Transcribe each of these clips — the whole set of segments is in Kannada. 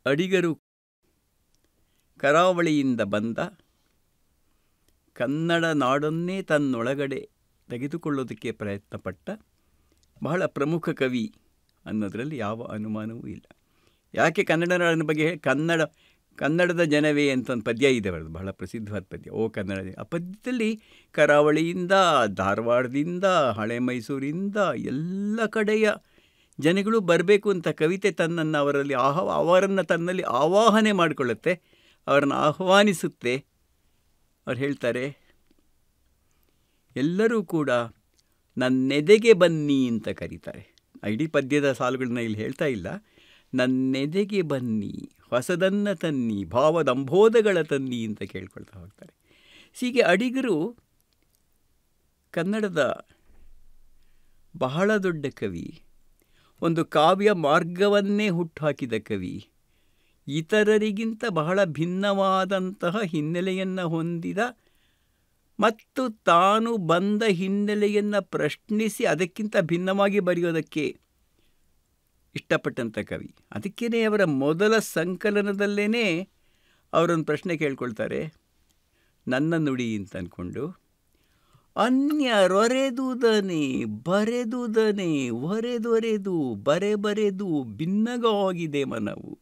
ಅಡಿಗರು ಕರಾವಳಿಯಿಂದ ಬಂದ ಕನ್ನಡ ನಾಡನ್ನೇ ತನ್ನೊಳಗಡೆ ತೆಗೆದುಕೊಳ್ಳೋದಕ್ಕೆ ಪ್ರಯತ್ನಪಟ್ಟ ಬಹಳ ಪ್ರಮುಖ ಕವಿ ಅನ್ನೋದರಲ್ಲಿ ಯಾವ ಅನುಮಾನವೂ ಇಲ್ಲ. ಯಾಕೆ ಕನ್ನಡ ನಾಡಿನ ಬಗ್ಗೆ ಕನ್ನಡದ ಜನವೇ ಅಂತ ಒಂದು ಪದ್ಯ ಇದೆ ಅವರದು, ಬಹಳ ಪ್ರಸಿದ್ಧವಾದ ಪದ್ಯ, ಓ ಕನ್ನಡ. ಆ ಪದ್ಯದಲ್ಲಿ ಕರಾವಳಿಯಿಂದ, ಧಾರವಾಡದಿಂದ, ಹಳೆ ಮೈಸೂರಿಂದ ಎಲ್ಲ ಕಡೆಯ ಜನಗಳು ಬರಬೇಕು ಅಂತ ಕವಿತೆ ತನ್ನನ್ನು ಅವರನ್ನು ತನ್ನಲ್ಲಿ ಆವಾಹನೆ ಮಾಡಿಕೊಳ್ಳುತ್ತೆ, ಅವರನ್ನು ಆಹ್ವಾನಿಸುತ್ತೆ. ಅವ್ರು ಹೇಳ್ತಾರೆ, ಎಲ್ಲರೂ ಕೂಡ ನನ್ನೆದೆಗೆ ಬನ್ನಿ ಅಂತ ಕರೀತಾರೆ. ಇಡೀ ಪದ್ಯದ ಸಾಲುಗಳನ್ನ ಇಲ್ಲಿ ಹೇಳ್ತಾ ಇಲ್ಲ. ನನ್ನೆದೆಗೆ ಬನ್ನಿ, ಹೊಸದನ್ನು ತನ್ನಿ, ಭಾವದಂಬೋಧಗಳ ತನ್ನಿ ಅಂತ ಕೇಳ್ಕೊಳ್ತಾ ಹೋಗ್ತಾರೆ. ಹೀಗೆ ಅಡಿಗರು ಕನ್ನಡದ ಬಹಳ ದೊಡ್ಡ ಕವಿ, ಒಂದು ಕಾವ್ಯ ಮಾರ್ಗವನ್ನೇ ಹುಟ್ಟುಹಾಕಿದ ಕವಿ, ಇತರರಿಗಿಂತ ಬಹಳ ಭಿನ್ನವಾದಂತಹ ಹಿನ್ನೆಲೆಯನ್ನು ಹೊಂದಿದ ಮತ್ತು ತಾನು ಬಂದ ಹಿನ್ನೆಲೆಯನ್ನು ಪ್ರಶ್ನಿಸಿ ಅದಕ್ಕಿಂತ ಭಿನ್ನವಾಗಿ ಬರೆಯೋದಕ್ಕೆ ಇಷ್ಟಪಟ್ಟಂಥ ಕವಿ. ಅದಕ್ಕೇ ಅವರ ಮೊದಲ ಸಂಕಲನದಲ್ಲೇ ಅವರೊಂದು ಪ್ರಶ್ನೆ ಕೇಳ್ಕೊಳ್ತಾರೆ, ನನ್ನ ನುಡಿ ಅಂತ ಅಂದ್ಕೊಂಡು. ಅನ್ಯರೊರೆದುದನೆ ಬರೆದುದನೆ ಒರೆದೊರೆದು ಬರೆದು ಭಿನ್ನಗಾಗಿದೆ ಮನವು.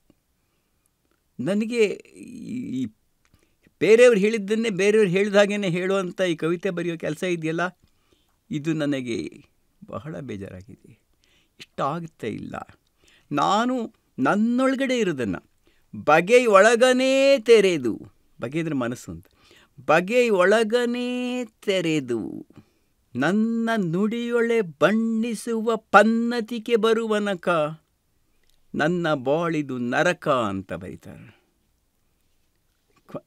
ನನಗೆ ಈ ಬೇರೆಯವ್ರು ಹೇಳಿದ್ದನ್ನೇ ಬೇರೆಯವ್ರು ಹೇಳಿದ ಹಾಗೇ ಹೇಳುವಂಥ ಈ ಕವಿತೆ ಬರೆಯೋ ಕೆಲಸ ಇದೆಯಲ್ಲ, ಇದು ನನಗೆ ಬಹಳ ಬೇಜಾರಾಗಿದೆ, ಇಷ್ಟ ಆಗುತ್ತಾ ಇಲ್ಲ. ನಾನು ನನ್ನೊಳಗಡೆ ಇರೋದನ್ನು ಬಗೆಯೊಳಗನೇ ತೆರೆದು, ಬಗೆ ಅಂದರೆ ಮನಸ್ಸು ಅಂತ, ಬಗೆಯೊಳಗನೇ ತೆರೆದು ನನ್ನ ನುಡಿಯೊಳೆ ಬಣ್ಣಿಸುವ ಪನ್ನತಿಗೆ ಬರುವನಕ ನನ್ನ ಬಾಳಿದು ನರಕ ಅಂತ ಬರೀತಾರೆ.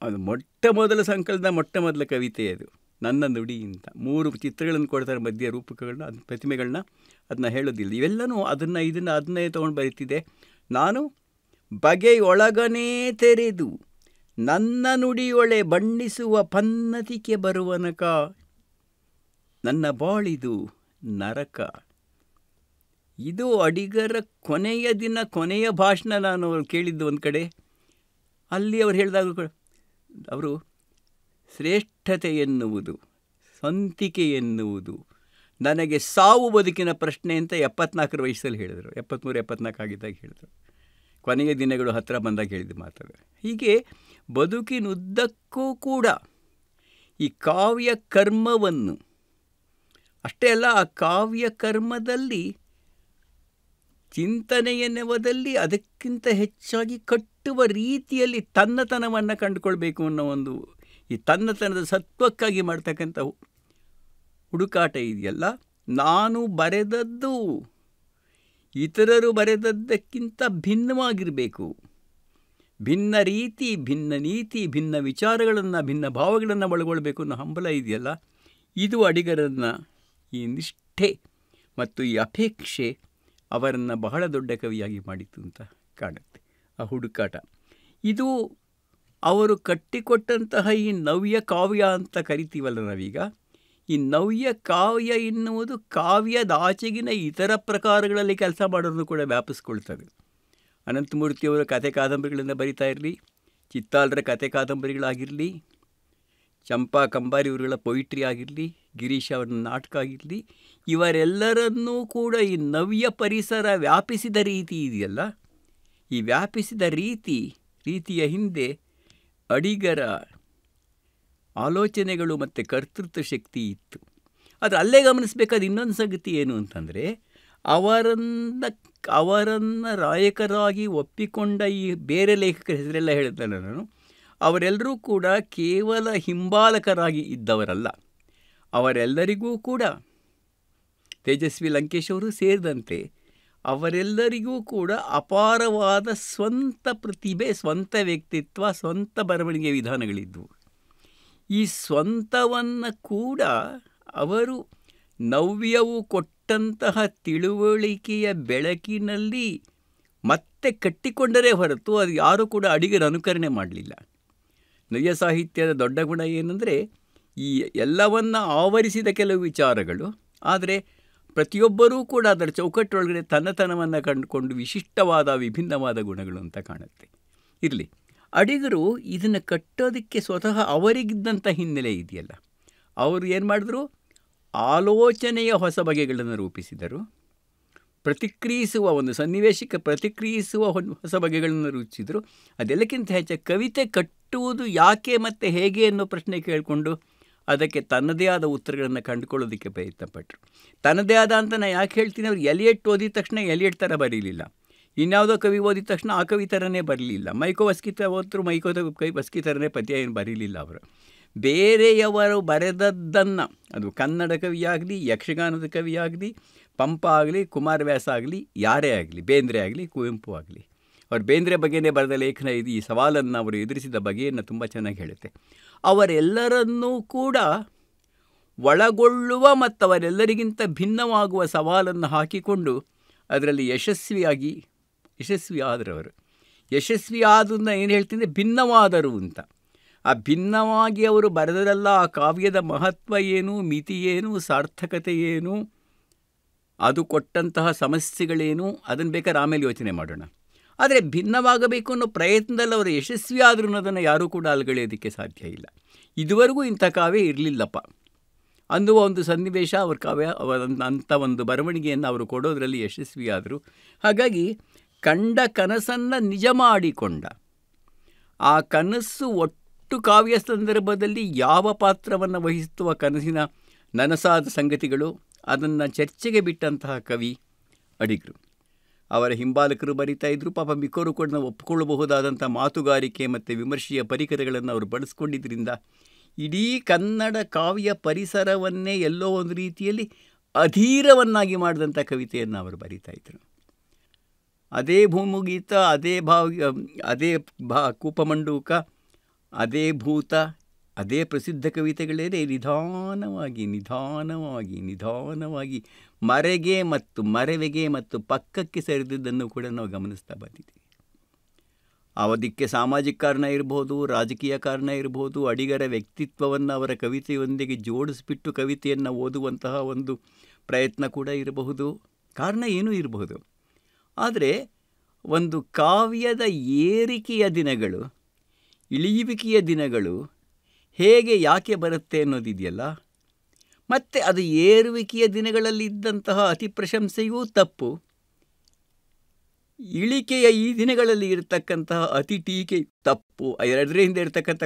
ಅದು ಮೊದಲ ಸಂಕಲನದ ಮೊದಲ ಕವಿತೆ ಅದು, ನನ್ನ ನುಡಿ ಅಂತ. 3 ಚಿತ್ರಗಳನ್ನು ಕೊಡ್ತಾರೆ ಮಧ್ಯ ರೂಪಕಗಳನ್ನ, ಪ್ರತಿಮೆಗಳನ್ನ, ಅದನ್ನ ಹೇಳೋದಿಲ್ಲ. ಇವೆಲ್ಲನೂ ಅದನ್ನೇ ತೊಗೊಂಡು ಬರೀತಿದೆ. ನಾನು ಬಗೆಯೊಳಗನೇ ತೆರೆದು ನನ್ನ ನುಡಿಯೊಳೆ ಬಣ್ಣಿಸುವ ಪನ್ನತಿಗೆ ಬರುವನಕ ನನ್ನ ಬಾಳಿದು ನರಕ. ಇದು ಅಡಿಗರ ಕೊನೆಯ ದಿನ, ಕೊನೆಯ ಭಾಷಣ ನಾನು ಕೇಳಿದ್ದು ಒಂದು ಕಡೆ. ಅಲ್ಲಿ ಅವ್ರು ಹೇಳಿದಾಗ ಅವರು ಶ್ರೇಷ್ಠತೆ ಎನ್ನುವುದು, ಸ್ವಂತಿಕೆ ಎನ್ನುವುದು ನನಗೆ ಸಾವು ಬದುಕಿನ ಪ್ರಶ್ನೆ ಅಂತ 74 ವಯಸ್ಸಲ್ಲಿ ಹೇಳಿದರು. 73-74 ಆಗಿದ್ದಾಗ ಹೇಳಿದರು. ಕೊನೆಯ ದಿನಗಳು ಹತ್ತಿರ ಬಂದಾಗ ಹೇಳಿದ ಮಾತಾಗ. ಹೀಗೆ ಬದುಕಿನುದ್ದಕ್ಕೂ ಕೂಡ ಈ ಕಾವ್ಯ ಕರ್ಮವನ್ನು, ಅಷ್ಟೇ ಅಲ್ಲ, ಆ ಕಾವ್ಯ ಕರ್ಮದಲ್ಲಿ ಚಿಂತನೆಯ ನೆವದಲ್ಲಿ ಅದಕ್ಕಿಂತ ಹೆಚ್ಚಾಗಿ ಕಟ್ಟುವ ರೀತಿಯಲ್ಲಿ ತನ್ನತನವನ್ನು ಕಂಡುಕೊಳ್ಬೇಕು ಅನ್ನೋ ಒಂದು, ಈ ತನ್ನತನದ ಸತ್ವಕ್ಕಾಗಿ ಮಾಡ್ತಕ್ಕಂಥ ಹುಡುಕಾಟ ಇದೆಯಲ್ಲ, ನಾನು ಬರೆದದ್ದು ಇತರರು ಬರೆದದ್ದಕ್ಕಿಂತ ಭಿನ್ನವಾಗಿರಬೇಕು, ಭಿನ್ನ ರೀತಿ, ಭಿನ್ನ ನೀತಿ, ಭಿನ್ನ ವಿಚಾರಗಳನ್ನು, ಭಿನ್ನ ಭಾವಗಳನ್ನು ಒಳಗೊಳ್ಬೇಕು ಅನ್ನೋ ಹಂಬಲ ಇದೆಯಲ್ಲ, ಇದು ಅಡಿಗರನ್ನು ಈ ನಿಷ್ಠೆ ಮತ್ತು ಈ ಅಪೇಕ್ಷೆ ಅವರನ್ನು ಬಹಳ ದೊಡ್ಡ ಕವಿಯಾಗಿ ಮಾಡಿತು ಅಂತ ಕಾಣುತ್ತೆ. ಆ ಹುಡುಕಾಟ ಇದು ಅವರು ಕಟ್ಟಿಕೊಟ್ಟಂತಹ ಈ ನವ್ಯ ಕಾವ್ಯ ಅಂತ ಕರಿತೀವಲ್ಲ ನಾವೀಗ, ಈ ನವ್ಯ ಕಾವ್ಯ ಎನ್ನುವುದು ಕಾವ್ಯದ ಆಚೆಗಿನ ಇತರ ಪ್ರಕಾರಗಳಲ್ಲಿ ಕೆಲಸ ಮಾಡೋದನ್ನು ಕೂಡ ವ್ಯಾಪಿಸ್ಕೊಳ್ತದೆ. ಅನಂತಮೂರ್ತಿಯವರ ಕಥೆ ಕಾದಂಬರಿಗಳನ್ನು ಬರಿತಾ ಇರಲಿ, ಚಿತ್ತಾಲರ ಕಥೆ ಕಾದಂಬರಿಗಳಾಗಿರಲಿ, ಚಂಪಾ ಕಂಬಾರಿ ಇವರುಗಳ ಪೊಯಿಟ್ರಿ ಆಗಿರಲಿ, ಗಿರೀಶ್ ಅವರ ನಾಟಕ ಆಗಿರಲಿ, ಇವರೆಲ್ಲರನ್ನೂ ಕೂಡ ಈ ನವ್ಯ ಪರಿಸರ ವ್ಯಾಪಿಸಿದ ರೀತಿ ಇದೆಯಲ್ಲ, ಈ ವ್ಯಾಪಿಸಿದ ರೀತಿಯ ಹಿಂದೆ ಅಡಿಗರ ಆಲೋಚನೆಗಳು ಮತ್ತು ಕರ್ತೃತ್ವ ಶಕ್ತಿ ಇತ್ತು. ಆದರೆ ಅಲ್ಲೇ ಗಮನಿಸಬೇಕಾದ ಇನ್ನೊಂದು ಸಂಗತಿ ಏನು ಅಂತಂದರೆ, ಅವರನ್ನು ನಾಯಕರಾಗಿ ಒಪ್ಪಿಕೊಂಡ ಈ ಬೇರೆ ಲೇಖಕರ ಹೆಸರೆಲ್ಲ ಹೇಳಿದ್ದಲ್ಲ ನಾನು, ಅವರೆಲ್ಲರೂ ಕೂಡ ಕೇವಲ ಹಿಂಬಾಲಕರಾಗಿ ಇದ್ದವರಲ್ಲ. ಅವರೆಲ್ಲರಿಗೂ ಕೂಡ, ತೇಜಸ್ವಿ ಲಂಕೇಶ್ ಅವರು ಸೇರಿದಂತೆ ಅವರೆಲ್ಲರಿಗೂ ಕೂಡ ಅಪಾರವಾದ ಸ್ವಂತ ಪ್ರತಿಭೆ, ಸ್ವಂತ ವ್ಯಕ್ತಿತ್ವ, ಸ್ವಂತ ಬರವಣಿಗೆ ವಿಧಾನಗಳಿದ್ದವು. ಈ ಸ್ವಂತವನ್ನು ಕೂಡ ಅವರು ನವ್ಯವು ಕೊಟ್ಟಂತಹ ತಿಳುವಳಿಕೆಯ ಬೆಳಕಿನಲ್ಲಿ ಮತ್ತೆ ಕಟ್ಟಿಕೊಂಡರೇ ಹೊರತು ಅದು ಯಾರೂ ಕೂಡ ಅಡಿಗರ ಅನುಕರಣೆ ಮಾಡಲಿಲ್ಲ. ನವ್ಯ ಸಾಹಿತ್ಯದ ದೊಡ್ಡ ಗುಣ ಏನಂದರೆ, ಈ ಎಲ್ಲವನ್ನು ಆವರಿಸಿದ ಕೆಲವು ವಿಚಾರಗಳು, ಆದರೆ ಪ್ರತಿಯೊಬ್ಬರೂ ಕೂಡ ಅದರ ಚೌಕಟ್ಟೊಳಗಡೆ ತನ್ನತನವನ್ನು ಕಂಡುಕೊಂಡು ವಿಶಿಷ್ಟವಾದ ವಿಭಿನ್ನವಾದ ಗುಣಗಳು ಅಂತ ಕಾಣುತ್ತೆ. ಇರಲಿ. ಅಡಿಗರು ಇದನ್ನು ಕಟ್ಟೋದಕ್ಕೆ ಸ್ವತಃ ಅವರಿಗಿದ್ದಂಥ ಹಿನ್ನೆಲೆ ಇದೆಯಲ್ಲ. ಅವರು ಏನು ಮಾಡಿದ್ರು, ಆಲೋಚನೆಯ ಹೊಸ ಬಗೆಗಳನ್ನು ರೂಪಿಸಿದರು. ಪ್ರತಿಕ್ರಿಯಿಸುವ ಒಂದು ಸನ್ನಿವೇಶಕ್ಕೆ ಪ್ರತಿಕ್ರಿಯಿಸುವ ಹೊಸ ಬಗೆಗಳನ್ನು ರೂಪಿಸಿದರು. ಅದೆಲ್ಲಕ್ಕಿಂತ ಹೆಚ್ಚು ಕವಿತೆ ಕಟ್ಟುವುದು ಯಾಕೆ ಮತ್ತು ಹೇಗೆ ಅನ್ನೋ ಪ್ರಶ್ನೆ ಕೇಳಿಕೊಂಡು ಅದಕ್ಕೆ ತನ್ನದೇ ಆದ ಉತ್ತರಗಳನ್ನು ಕಂಡುಕೊಳ್ಳೋದಕ್ಕೆ ಪ್ರಯತ್ನಪಟ್ಟರು. ತನ್ನದೇ ಆದ ಅಂತ ನಾನು ಯಾಕೆ ಹೇಳ್ತೀನಿ, ಅವ್ರು ಎಲಿಯಟ್ ಓದಿದ ತಕ್ಷಣ ಎಲಿಯಟ್ ಥರ ಬರೀಲಿಲ್ಲ. ಇನ್ಯಾವುದೋ ಕವಿ ಓದಿದ ತಕ್ಷಣ ಆ ಕವಿ ಥರನೇ ಬರಲಿಲ್ಲ. ಮೈಕೋವಸ್ಕಿ ಓದಿದ್ರು ಮೈಕೋವಸ್ಕಿ ಥರನೇ ಪದ್ಯ ಏನು ಬರೀಲಿಲ್ಲ ಅವರು. ಬೇರೆಯವರು ಬರೆದದ್ದನ್ನು, ಅದು ಕನ್ನಡ ಕವಿಯಾಗಲಿ, ಯಕ್ಷಗಾನದ ಕವಿಯಾಗಲಿ, ಪಂಪ ಆಗಲಿ, ಕುಮಾರವ್ಯಾಸ ಆಗಲಿ, ಯಾರೇ ಆಗಲಿ, ಬೇಂದ್ರೆ ಆಗಲಿ, ಕುವೆಂಪು ಆಗಲಿ, ಅವ್ರು ಬೇಂದ್ರೆ ಬಗ್ಗೆನೇ ಬರೆದ ಲೇಖನ ಇದು. ಈ ಸವಾಲನ್ನು ಅವರು ಎದುರಿಸಿದ ಬಗೆಯನ್ನು ತುಂಬ ಚೆನ್ನಾಗಿ ಹೇಳುತ್ತೆ. ಅವರೆಲ್ಲರನ್ನೂ ಕೂಡ ಒಳಗೊಳ್ಳುವ ಮತ್ತು ಅವರೆಲ್ಲರಿಗಿಂತ ಭಿನ್ನವಾಗುವ ಸವಾಲನ್ನು ಹಾಕಿಕೊಂಡು ಅದರಲ್ಲಿ ಯಶಸ್ವಿಯಾದರು ಅವರು. ಯಶಸ್ವಿ ಆದನ್ನ ಏನು ಹೇಳ್ತೀನಿ, ಭಿನ್ನವಾದರು ಅಂತ. ಆ ಭಿನ್ನವಾಗಿ ಅವರು ಬರೆದರಲ್ಲ, ಆ ಕಾವ್ಯದ ಮಹತ್ವ ಏನು, ಮಿತಿ ಏನು, ಸಾರ್ಥಕತೆ ಏನು, ಅದು ಕೊಟ್ಟಂತಹ ಸಮಸ್ಯೆಗಳೇನು, ಅದನ್ನು ಬೇಕಾದ್ರೆ ಆಮೇಲೆ ಯೋಚನೆ ಮಾಡೋಣ. ಆದರೆ ಭಿನ್ನವಾಗಬೇಕು ಅನ್ನೋ ಪ್ರಯತ್ನದಲ್ಲಿ ಅವರು ಯಶಸ್ವಿ ಆದರೂ ಅನ್ನೋದನ್ನು ಯಾರೂ ಕೂಡ ಅಲ್ಗಳೆಯೋದಕ್ಕೆ ಸಾಧ್ಯ ಇಲ್ಲ. ಇದುವರೆಗೂ ಇಂಥ ಕಾವ್ಯ ಇರಲಿಲ್ಲಪ್ಪ ಅನ್ನುವ ಒಂದು ಸನ್ನಿವೇಶ ಅವ್ರ ಕಾವ್ಯ ಅಂಥ ಒಂದು ಬರವಣಿಗೆಯನ್ನು ಅವರು ಕೊಡೋದರಲ್ಲಿ ಯಶಸ್ವಿಯಾದರು. ಹಾಗಾಗಿ ಕಂಡ ಕನಸನ್ನು ನಿಜ ಮಾಡಿಕೊಂಡ, ಆ ಕನಸು ಒಟ್ಟು ಕಾವ್ಯ ಸಂದರ್ಭದಲ್ಲಿ ಯಾವ ಪಾತ್ರವನ್ನು ವಹಿಸುವ ಕನಸಿನ ನನಸಾದ ಸಂಗತಿಗಳು, ಅದನ್ನು ಚರ್ಚೆಗೆ ಬಿಟ್ಟಂತಹ ಕವಿ ಅಡಿಗರು. ಅವರ ಹಿಂಬಾಲಕರು ಬರಿತಾ ಇದ್ದರು. ಪಾಪ ಮಿಕ್ಕವರು ಕೂಡ ನಾವು ಒಪ್ಪಿಕೊಳ್ಳಬಹುದಾದಂಥ ಮಾತುಗಾರಿಕೆ ಮತ್ತು ವಿಮರ್ಶೆಯ ಪರಿಕರಗಳನ್ನು ಅವರು ಬಳಸ್ಕೊಂಡಿದ್ದರಿಂದ ಇಡೀ ಕನ್ನಡ ಕಾವ್ಯ ಪರಿಸರವನ್ನೇ ಎಲ್ಲೋ ಒಂದು ರೀತಿಯಲ್ಲಿ ಅಧೀರವನ್ನಾಗಿ ಮಾಡಿದಂಥ ಕವಿತೆಯನ್ನು ಅವರು ಬರಿತಾ ಇದ್ದರು. ಅದೇ ಭೂಮುಗೀತ, ಅದೇ ಕೂಪಮಂಡೂಕ, ಅದೇ ಭೂತ, ಅದೇ ಪ್ರಸಿದ್ಧ ಕವಿತೆಗಳೇನೇ ನಿಧಾನವಾಗಿ ಮರೆವೆಗೆ ಮತ್ತು ಪಕ್ಕಕ್ಕೆ ಸರಿದಿದ್ದನ್ನು ಕೂಡ ನಾವು ಗಮನಿಸ್ತಾ ಬಂದಿದ್ದೀವಿ. ಅವದಕ್ಕೆ ಸಾಮಾಜಿಕ ಕಾರಣ ಇರ್ಬೋದು, ರಾಜಕೀಯ ಕಾರಣ ಇರ್ಬೋದು, ಅಡಿಗರ ವ್ಯಕ್ತಿತ್ವವನ್ನು ಅವರ ಕವಿತೆಯೊಂದಿಗೆ ಜೋಡಿಸಿಬಿಟ್ಟು ಕವಿತೆಯನ್ನು ಓದುವಂತಹ ಒಂದು ಪ್ರಯತ್ನ ಕೂಡ ಇರಬಹುದು. ಕಾರಣ ಏನೂ ಇರಬಹುದು. ಆದರೆ ಒಂದು ಕಾವ್ಯದ ಏರಿಕೆಯ ದಿನಗಳು, ಇಳಿಯುವಿಕೆಯ ದಿನಗಳು ಹೇಗೆ ಯಾಕೆ ಬರುತ್ತೆ ಅನ್ನೋದಿದೆಯಲ್ಲ, ಮತ್ತು ಅದು ಏರುವಿಕೆಯ ದಿನಗಳಲ್ಲಿ ಇದ್ದಂತಹ ಅತಿ ಪ್ರಶಂಸೆಯೂ ತಪ್ಪು, ಇಳಿಕೆಯ ಈ ದಿನಗಳಲ್ಲಿ ಇರತಕ್ಕಂತಹ ಅತಿ ಟೀಕೆ ತಪ್ಪು. ಎರಡರ ಹಿಂದೆ ಇರತಕ್ಕಂಥ